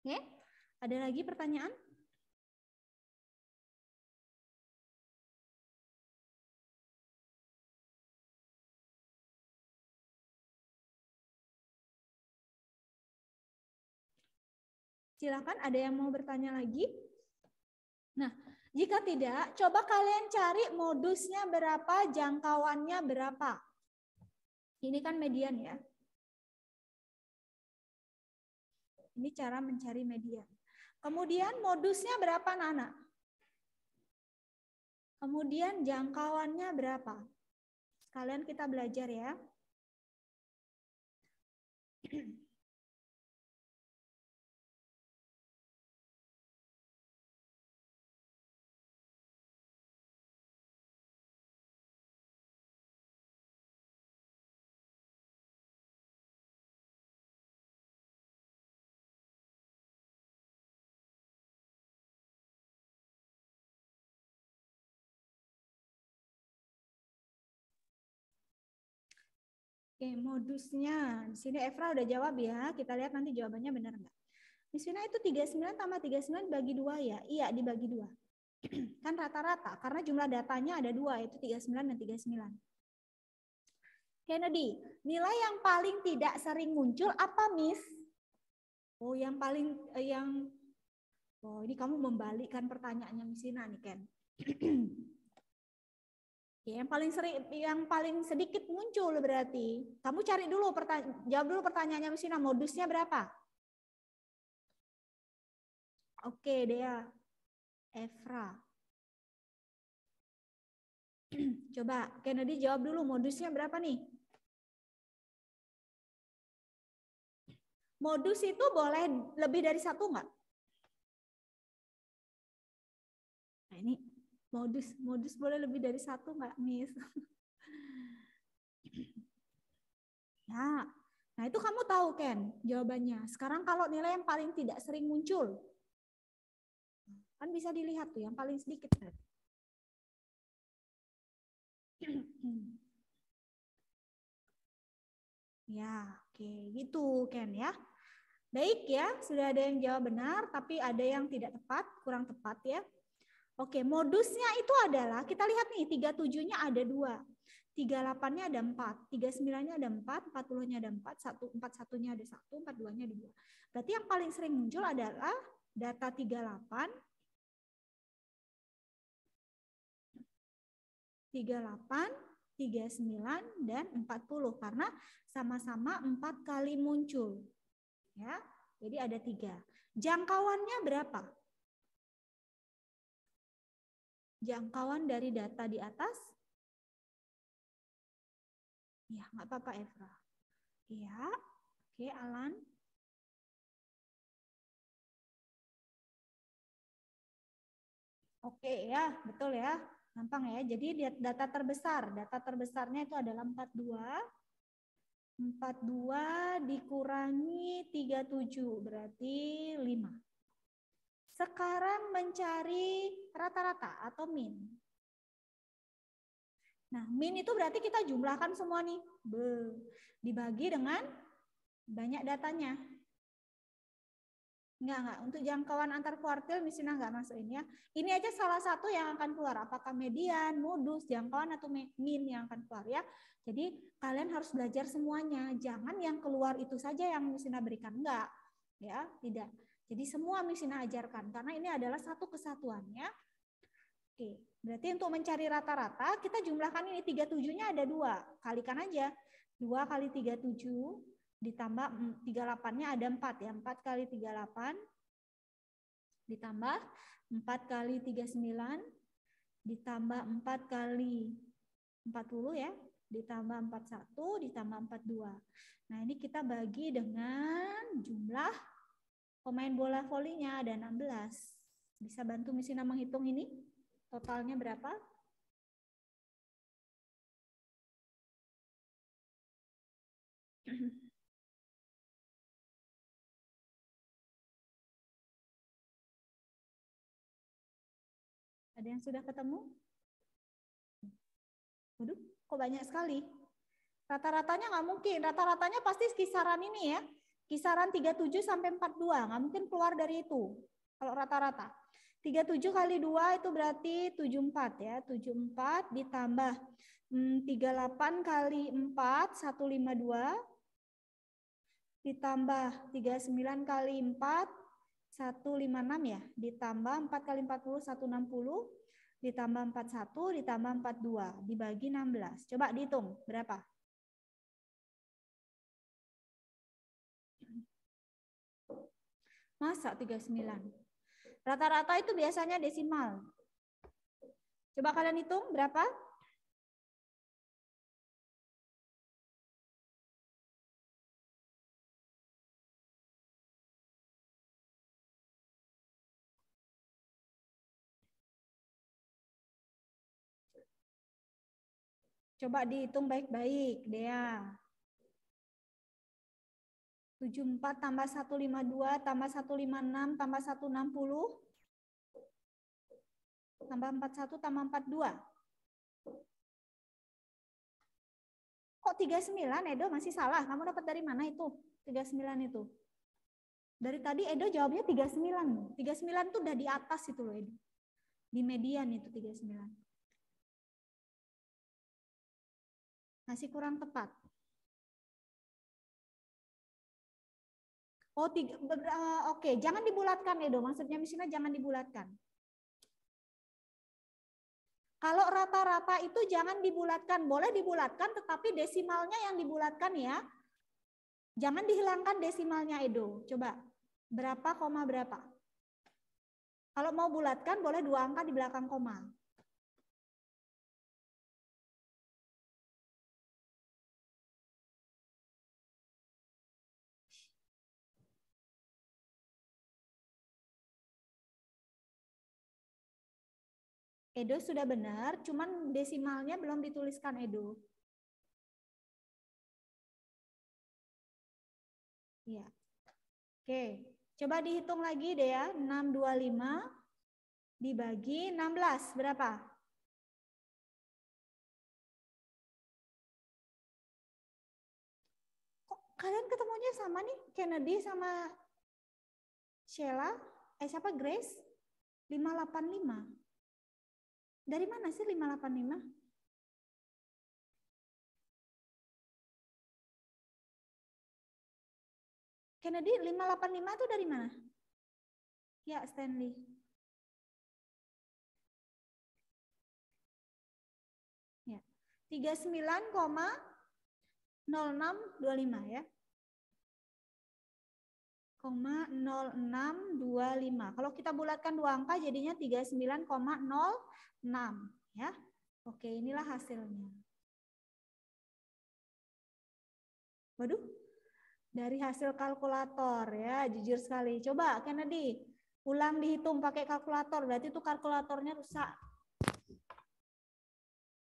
Oke. Ada lagi pertanyaan? Silakan, ada yang mau bertanya lagi? Nah, jika tidak, coba kalian cari modusnya berapa, jangkauannya berapa. Ini kan median ya. Ini cara mencari median. Kemudian modusnya berapa, Nana? Kemudian jangkauannya berapa? Sekalian kita belajar ya. Oke, modusnya. Di sini Evra udah jawab ya. Kita lihat nanti jawabannya benar nggak. Miss Vina itu 39 tambah 39 dibagi 2 ya? Iya, dibagi 2. Kan rata-rata, karena jumlah datanya ada 2, yaitu 39 dan 39. Kennedy, nilai yang paling tidak sering muncul apa, Miss? Oh, yang paling, oh ini kamu membalikkan pertanyaannya Miss Ina nih, Ken. Ya, yang paling sedikit muncul berarti. Kamu cari dulu, jawab dulu pertanyaannya Miss Ina, modusnya berapa? Oke, Dea. Efra. Coba Kennedy jawab dulu, modusnya berapa nih? Modus itu boleh lebih dari 1 nggak? Nah ini modus boleh lebih dari 1 nggak, Miss? Ya, nah itu kamu tahu Ken jawabannya. Sekarang kalau nilai yang paling tidak sering muncul, kan bisa dilihat tuh yang paling sedikit. Ya, oke, gitu Ken ya. Baik ya, sudah ada yang jawab benar, tapi ada yang tidak tepat, kurang tepat ya. Oke, modusnya itu adalah, kita lihat nih, 37-nya ada 2, 38-nya ada 4, 39-nya ada 4, 40-nya ada 4, 41-nya ada 1, 42-nya ada 2. Berarti yang paling sering muncul adalah data 38, 39, dan 40, karena sama-sama 4 kali muncul. Ya, jadi ada 3. Jangkauannya berapa? Jangkauan dari data di atas? Ya, nggak apa-apa Evra. Ya, oke Alan. Oke ya, betul ya. Gampang ya. Jadi data terbesarnya itu adalah 42. 42 dikurangi 37 berarti 5. Sekarang mencari rata-rata atau min. Nah, min itu berarti kita jumlahkan semua nih. Dibagi dengan banyak datanya. Enggak. Untuk jangkauan antar kuartil misalnya enggak masukin ya. Ini aja salah satu yang akan keluar. Apakah median, modus, jangkauan, atau min yang akan keluar ya. Jadi kalian harus belajar semuanya. Jangan yang keluar itu saja yang misalnya berikan. Enggak. Ya, tidak. Jadi semua misalnya ajarkan. Karena ini adalah satu kesatuan ya. Oke, berarti untuk mencari rata-rata kita jumlahkan ini 37-nya ada 2. Kalikan aja. 2 kali 37 ditambah 38-nya ada 4 ya. 4 kali 38 ditambah 4 kali 39 ditambah 4 kali 40 ya. Ditambah 41 ditambah 42. Nah ini kita bagi dengan jumlah pemain bola volinya ada 16. Bisa bantu Miss Ina menghitung ini? Totalnya berapa? Ada yang sudah ketemu? Waduh, kok banyak sekali. Rata-ratanya nggak mungkin. Rata-ratanya pasti kisaran ini ya. Kisaran 37 sampai 42. Nggak mungkin keluar dari itu. Kalau rata-rata. 37 kali 2 itu berarti 74 ya. 74 ditambah 38 kali 4, 152. Ditambah 39 kali 4, 156 ya. Ditambah 4 kali 40, 160. Ditambah 41, ditambah 42. Dibagi 16. Coba dihitung berapa? Masa 39? Rata-rata itu biasanya desimal. Coba kalian hitung berapa? Coba dihitung baik-baik, Dea. 74 tambah 152 tambah 156 tambah 160 tambah 41 tambah 42. Kok 39 Edo masih salah? Kamu dapat dari mana itu? 39 itu. Dari tadi Edo jawabnya 39. 39 itu udah di atas itu loh Edo. Di median itu 39. Masih kurang tepat. Oh, oke, jangan dibulatkan Edo. Maksudnya misalnya jangan dibulatkan. Kalau rata-rata itu jangan dibulatkan. Boleh dibulatkan, tetapi desimalnya yang dibulatkan ya. Jangan dihilangkan desimalnya Edo. Coba, berapa, koma berapa. Kalau mau bulatkan, boleh 2 angka di belakang koma. Edo sudah benar, cuman desimalnya belum dituliskan Edo. Ya. Oke, coba dihitung lagi deh ya. 625 dibagi 16, berapa? Kok kalian ketemunya sama nih? Kennedy sama Sheila? Siapa? Grace? 585. Dari mana sih 585? Kennedy 585 itu dari mana? Ya, Stanley. Ya. 39,0625 ya. 0625. Kalau kita bulatkan 2 angka jadinya 39,06 ya. Oke, inilah hasilnya. Waduh. Dari hasil kalkulator ya, jujur sekali. Coba Kennedy, ulang dihitung pakai kalkulator, berarti itu kalkulatornya rusak.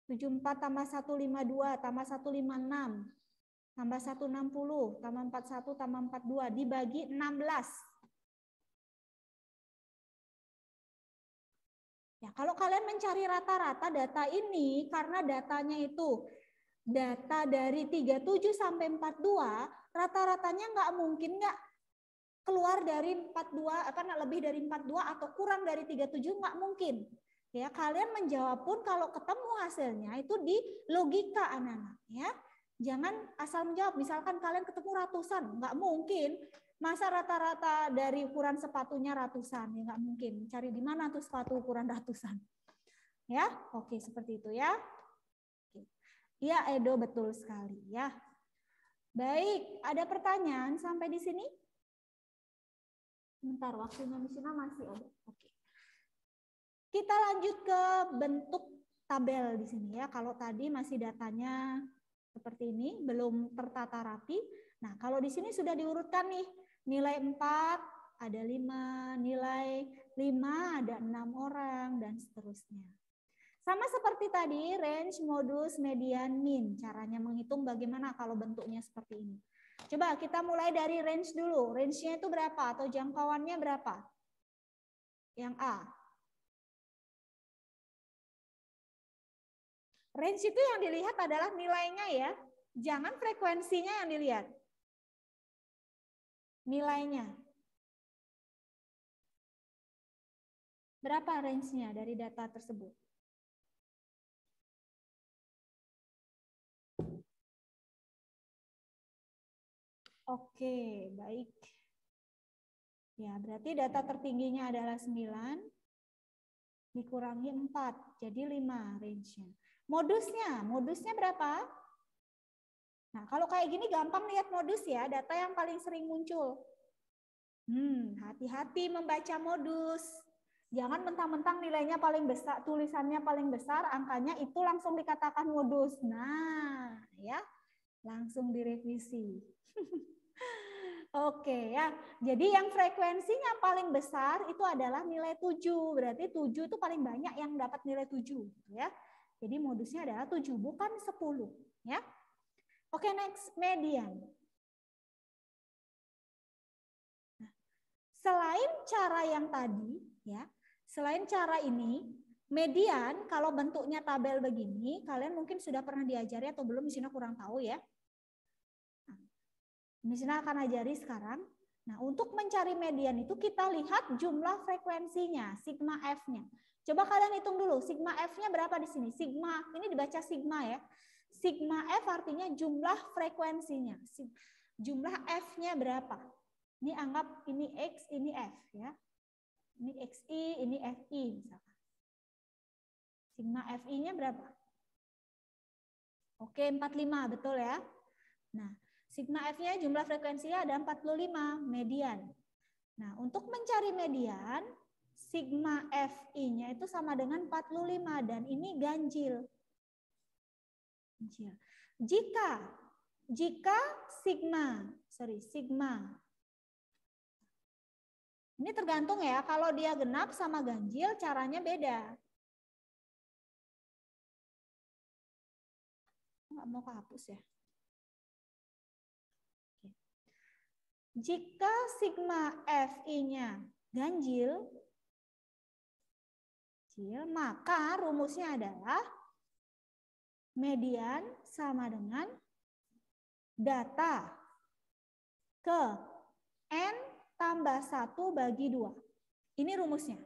74 tambah 152 tambah 156 tambah 160 tambah 41 tambah 42 dibagi 16. Ya, kalau kalian mencari rata-rata data ini, karena datanya itu data dari 37 sampai 42, rata-ratanya nggak mungkin nggak keluar dari 42, lebih dari 42 atau kurang dari 37, nggak mungkin. Ya, kalian menjawab pun kalau ketemu hasilnya itu di logika anak-anak ya. Jangan asal menjawab, misalkan kalian ketemu ratusan, nggak mungkin. Masa rata-rata dari ukuran sepatunya ratusan, ya nggak mungkin. Cari di mana tuh sepatu ukuran ratusan. Ya, oke seperti itu ya. Iya Edo, betul sekali ya. Baik, ada pertanyaan sampai di sini? Bentar, waktunya di sini masih ada. Oke. Kita lanjut ke bentuk tabel di sini ya. Kalau tadi masih datanya seperti ini, belum tertata rapi. Nah, kalau di sini sudah diurutkan nih. Nilai 4 ada 5, nilai 5 ada 6 orang, dan seterusnya. Sama seperti tadi, range, modus, median, min. Caranya menghitung bagaimana kalau bentuknya seperti ini. Coba kita mulai dari range dulu. Range-nya itu berapa atau jangkauannya berapa? Yang A. Range itu yang dilihat adalah nilainya ya. Jangan frekuensinya yang dilihat. Nilainya. Berapa range-nya dari data tersebut? Oke, baik. Ya, berarti data tertingginya adalah 9 dikurangi 4, jadi 5 range-nya. Modusnya berapa? Nah, kalau kayak gini gampang lihat modus ya, data yang paling sering muncul. Hati-hati membaca modus. Jangan mentang-mentang nilainya paling besar, tulisannya paling besar, angkanya itu langsung dikatakan modus. Nah, ya, langsung direvisi. Oke ya, jadi yang frekuensinya paling besar itu adalah nilai 7. Berarti 7 itu paling banyak yang dapat nilai 7 ya. Jadi modusnya adalah 7 bukan 10 ya. Oke, next, median. Nah, selain cara yang tadi ya, selain cara ini, median kalau bentuknya tabel begini, kalian mungkin sudah pernah diajari atau belum, di sini kurang tahu ya. Misalnya akan ajari sekarang. Nah, untuk mencari median itu kita lihat jumlah frekuensinya, sigma F-nya. Coba kalian hitung dulu, sigma F-nya berapa di sini? Sigma, ini dibaca sigma ya. Sigma F artinya jumlah frekuensinya. Jumlah F-nya berapa? Ini anggap ini X, ini F ya. Ini XI, ini FI misalkan. Sigma FI-nya berapa? Oke, 45, betul ya. Nah, sigma F-nya jumlah frekuensinya ada 45, median. Nah, untuk mencari median, sigma FI-nya itu sama dengan 45 dan ini ganjil. Jika sigma ini tergantung ya, kalau dia genap sama ganjil caranya beda. Nggak mau kehapus ya. Jika sigma FI-nya ganjil, maka rumusnya adalah median sama dengan data ke N tambah 1 bagi 2. Ini rumusnya.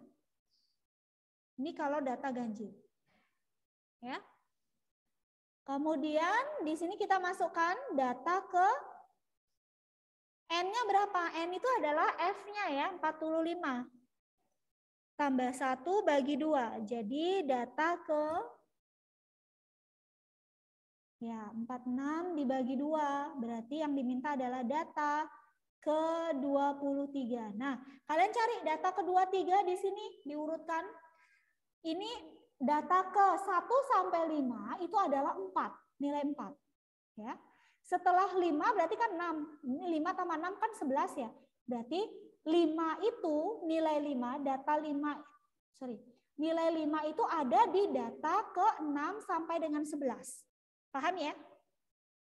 Ini kalau data ganjil. Ya. Kemudian di sini kita masukkan data ke N-nya berapa? N itu adalah F-nya ya, 45. Tambah 1 bagi 2. Jadi data ke 46 dibagi 2. Berarti yang diminta adalah data ke 23. Nah, kalian cari data ke 23 di sini diurutkan. Ini data ke 1 sampai 5 itu adalah 4, nilai 4. Ya. Setelah 5 berarti kan 6. Ini 5 tambah 6 kan 11 ya. Berarti 5 itu nilai 5, nilai 5 itu ada di data ke 6 sampai dengan 11. Paham ya?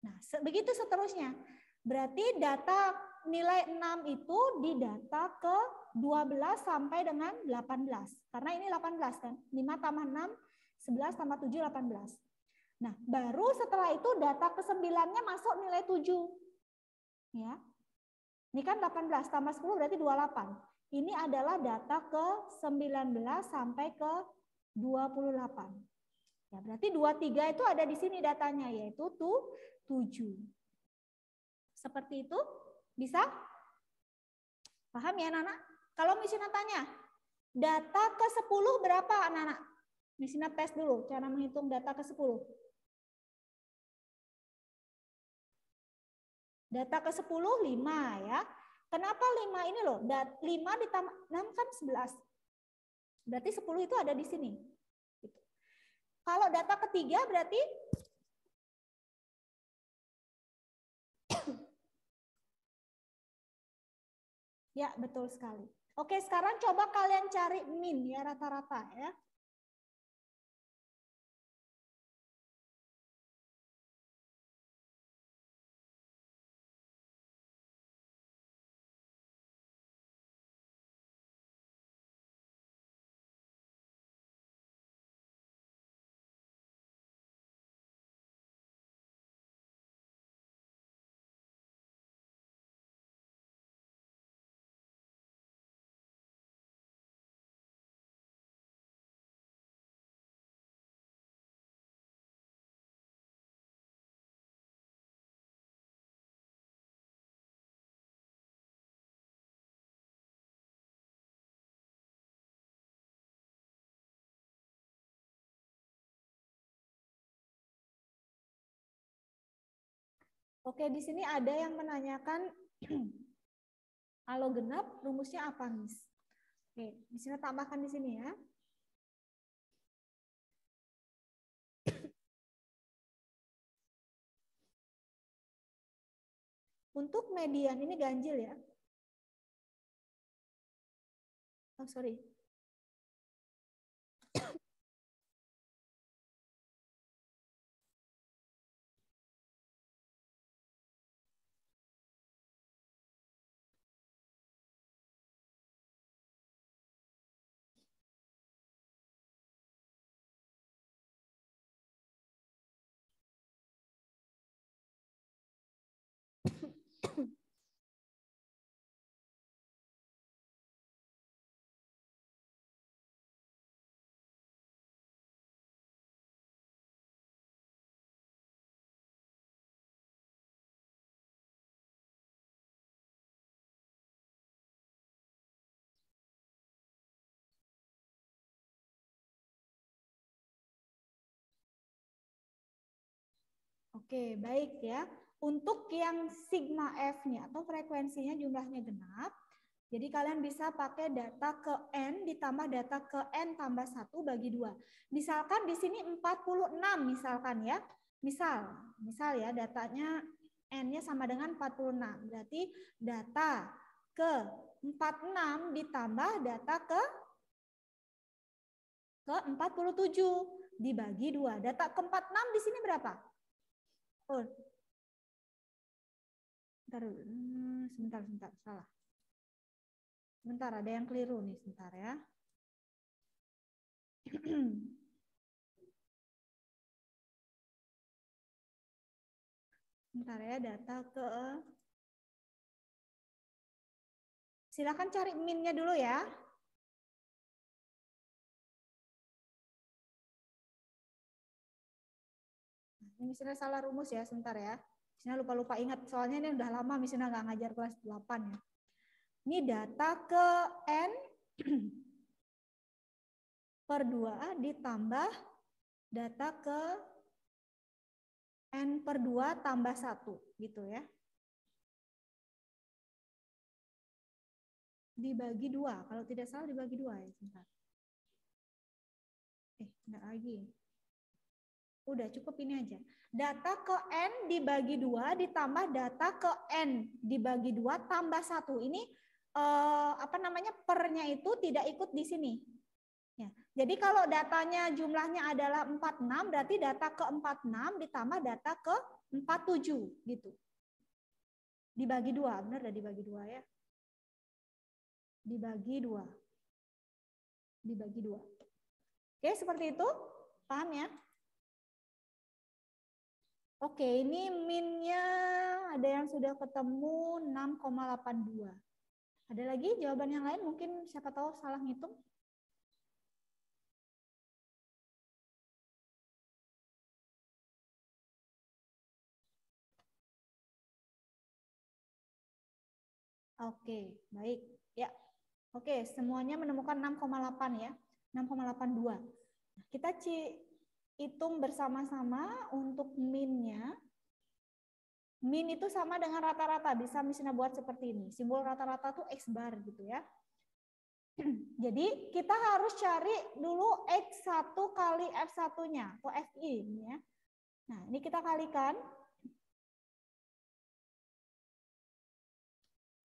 Nah, begitu seterusnya. Berarti data nilai 6 itu di data ke 12 sampai dengan 18. Karena ini 18 kan. 5 tambah 6, 11 tambah 7, 18. Nah, baru setelah itu data ke 9-nya masuk nilai 7. Ya. Ini kan 18 tambah 10 berarti 28. Ini adalah data ke 19 sampai ke 28. Ya, berarti 23 itu ada di sini datanya, yaitu 7. Seperti itu, bisa? Paham ya anak-anak? Kalau misalnya tanya, data ke 10 berapa anak-anak? Misalnya tes dulu, cara menghitung data ke 10. Data ke 10, 5 ya. Kenapa 5 ini loh? 5 ditambah 6 kan 11. Berarti 10 itu ada di sini. Kalau data ketiga berarti ya betul sekali. Oke, sekarang coba kalian cari min ya, rata-rata ya. Oke, di sini ada yang menanyakan kalau genap rumusnya apa, Miss? Oke, di sini tambahkan di sini ya. Untuk median ini ganjil ya. Oh, sorry. Oke, baik ya. Untuk yang sigma F-nya atau frekuensinya jumlahnya genap, jadi kalian bisa pakai data ke N ditambah data ke N tambah 1 bagi 2. Misalkan di sini 46 misalkan ya. Misal ya datanya N-nya sama dengan 46. Berarti data ke 46 ditambah data ke 47 dibagi 2. Data ke 46 di sini berapa? Oh. Sebentar, salah. Sebentar, ada yang keliru nih, sebentar ya. Sebentar ya, data ke... Silakan cari min-nya dulu ya. Ini misalnya salah rumus ya, sebentar ya. Misalnya lupa-lupa ingat, soalnya ini udah lama misalnya nggak ngajar kelas 8 ya. Ini data ke N per 2 ditambah data ke N per 2 tambah 1 gitu ya. Dibagi 2, kalau tidak salah dibagi 2 ya, sebentar. Enggak lagi. Udah cukup ini aja. Data ke N dibagi 2 ditambah data ke N dibagi 2 tambah 1. Ini pernya itu tidak ikut di sini. Ya. Jadi kalau datanya jumlahnya adalah 46, berarti data ke 46 ditambah data ke 47 gitu. Dibagi 2, benar dah dibagi 2 ya. Dibagi 2. Dibagi 2. Oke, seperti itu. Paham ya? Oke, ini min-nya ada yang sudah ketemu 6,82. Ada lagi jawaban yang lain? Mungkin siapa tahu salah ngitung. Oke, baik. Ya. Oke, semuanya menemukan 6,8 ya. 6,82. Kita hitung bersama-sama untuk min-nya. Min itu sama dengan rata-rata. Bisa misalnya buat seperti ini. Simbol rata-rata tuh X bar gitu ya. Jadi kita harus cari dulu X1 kali F1-nya atau FI ini ya. Nah, ini kita kalikan.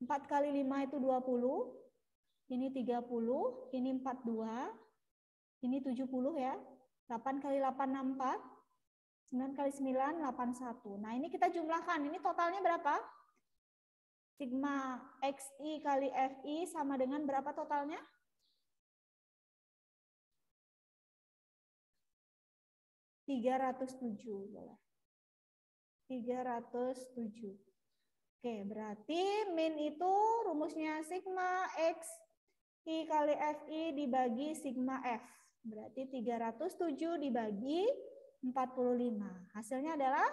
4 kali 5 itu 20. Ini 30, ini 42. Ini 70 ya. 8 kali 8 64. 9 kali 9 81. Nah, ini kita jumlahkan. Ini totalnya berapa? Sigma XI kali FI sama dengan berapa totalnya? (307). 307. Oke, berarti min itu rumusnya sigma XI kali FI dibagi sigma F. Berarti 307 dibagi 45. Hasilnya adalah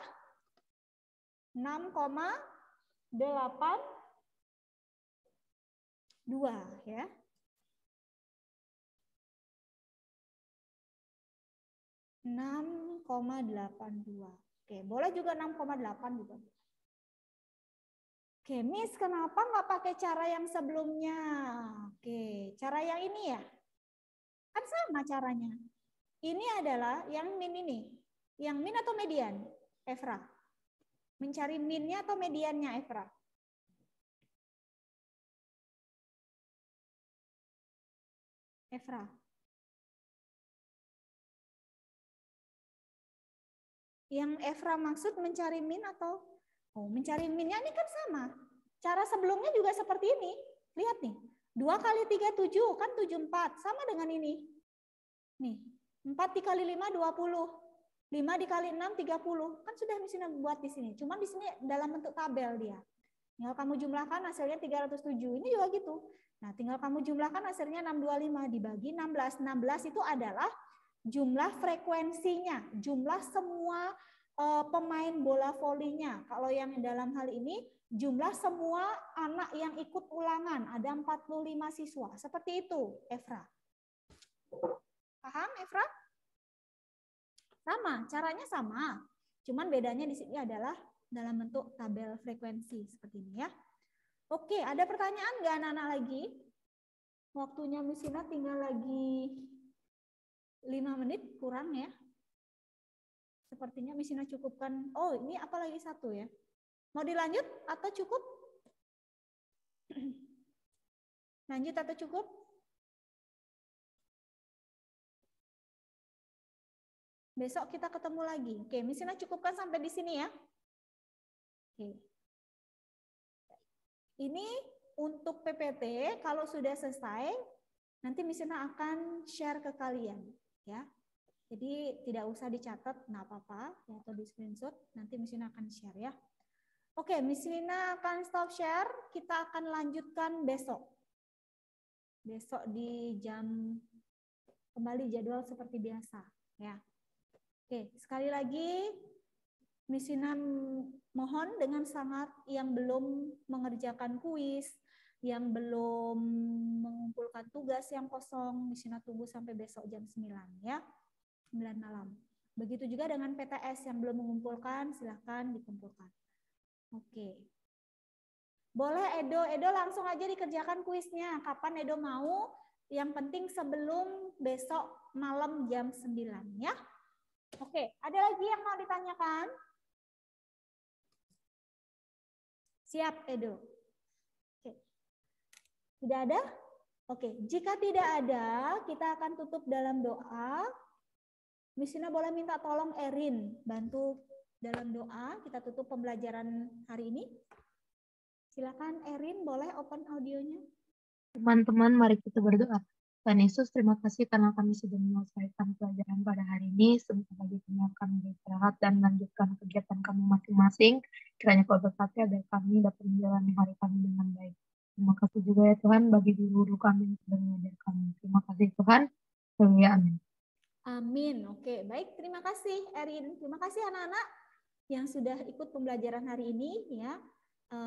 6,82 ya. 6,82. Oke, boleh juga 6,8 juga. Oke, Miss, kenapa nggak pakai cara yang sebelumnya? Oke, cara yang ini ya. Kan sama caranya. Ini adalah yang min ini. Yang min atau median, Efra? Mencari minnya atau mediannya, Efra? Efra. Yang Efra maksud mencari min atau? Oh, mencari minnya ini kan sama. Cara sebelumnya juga seperti ini. Lihat nih. 2 kali 3, 7. Kan 74. Sama dengan ini. Nih. 4 dikali 5, 20. 5 dikali 6, 30. Kan sudah misalnya buat di sini. Cuma di sini dalam bentuk tabel dia. Tinggal kamu jumlahkan hasilnya 307. Ini juga gitu. Nah, tinggal kamu jumlahkan hasilnya 625 dibagi 16. 16 itu adalah jumlah frekuensinya. Jumlah semua pemain bola volinya. Kalau yang dalam hal ini jumlah semua anak yang ikut ulangan, ada 45 siswa. Seperti itu, Efra. Paham, Efra? Sama, caranya sama. Cuman bedanya di sini adalah dalam bentuk tabel frekuensi seperti ini ya. Oke, ada pertanyaan nggak anak-anak lagi? Waktunya Miss Ina tinggal lagi 5 menit kurang ya. Sepertinya Miss Ina cukupkan. Oh, ini apa lagi satu ya? Mau dilanjut atau cukup? Lanjut atau cukup? Besok kita ketemu lagi. Oke, Miss Ina cukupkan sampai di sini ya. Oke. Ini untuk PPT, kalau sudah selesai, nanti Miss Ina akan share ke kalian. Ya. Jadi tidak usah dicatat, nggak apa-apa, ya, atau di screenshot. Nanti Miss Ina akan share ya. Oke, Miss Ina akan stop share. Kita akan lanjutkan besok. Besok di jam kembali jadwal seperti biasa. Ya. Oke, sekali lagi Miss Ina mohon dengan sangat yang belum mengerjakan kuis, yang belum mengumpulkan tugas yang kosong, Miss Ina tunggu sampai besok jam 9 ya. 9 malam. Begitu juga dengan PTS yang belum mengumpulkan, silahkan dikumpulkan. Oke. Boleh Edo langsung aja dikerjakan kuisnya. Kapan Edo mau? Yang penting sebelum besok malam jam 9 ya. Oke, ada lagi yang mau ditanyakan? Siap Edo. Oke. Tidak ada? Oke, jika tidak ada, kita akan tutup dalam doa. Miss Ina boleh minta tolong Erin bantu dalam doa. Kita tutup pembelajaran hari ini. Silakan Erin, boleh open audionya. Teman-teman, mari kita berdoa. Tuhan Yesus, terima kasih karena kami sudah menyelesaikan pelajaran pada hari ini. Sebentar lagi kami akan beristirahat dan melanjutkan kegiatan kami masing-masing. Kiranya Kau berkati agar kami dapat menjalani hari kami dengan baik. Terima kasih juga ya Tuhan bagi guru kami yang sudah mengajar kami. Terima kasih Tuhan. Haleluya, amin. Amin. Oke, baik. Terima kasih Erin. Terima kasih anak-anak yang sudah ikut pembelajaran hari ini ya.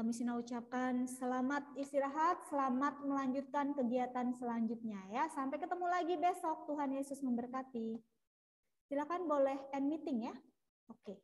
Miss Ina ucapkan selamat istirahat, selamat melanjutkan kegiatan selanjutnya ya. Sampai ketemu lagi besok. Tuhan Yesus memberkati. Silakan boleh end meeting ya. Oke.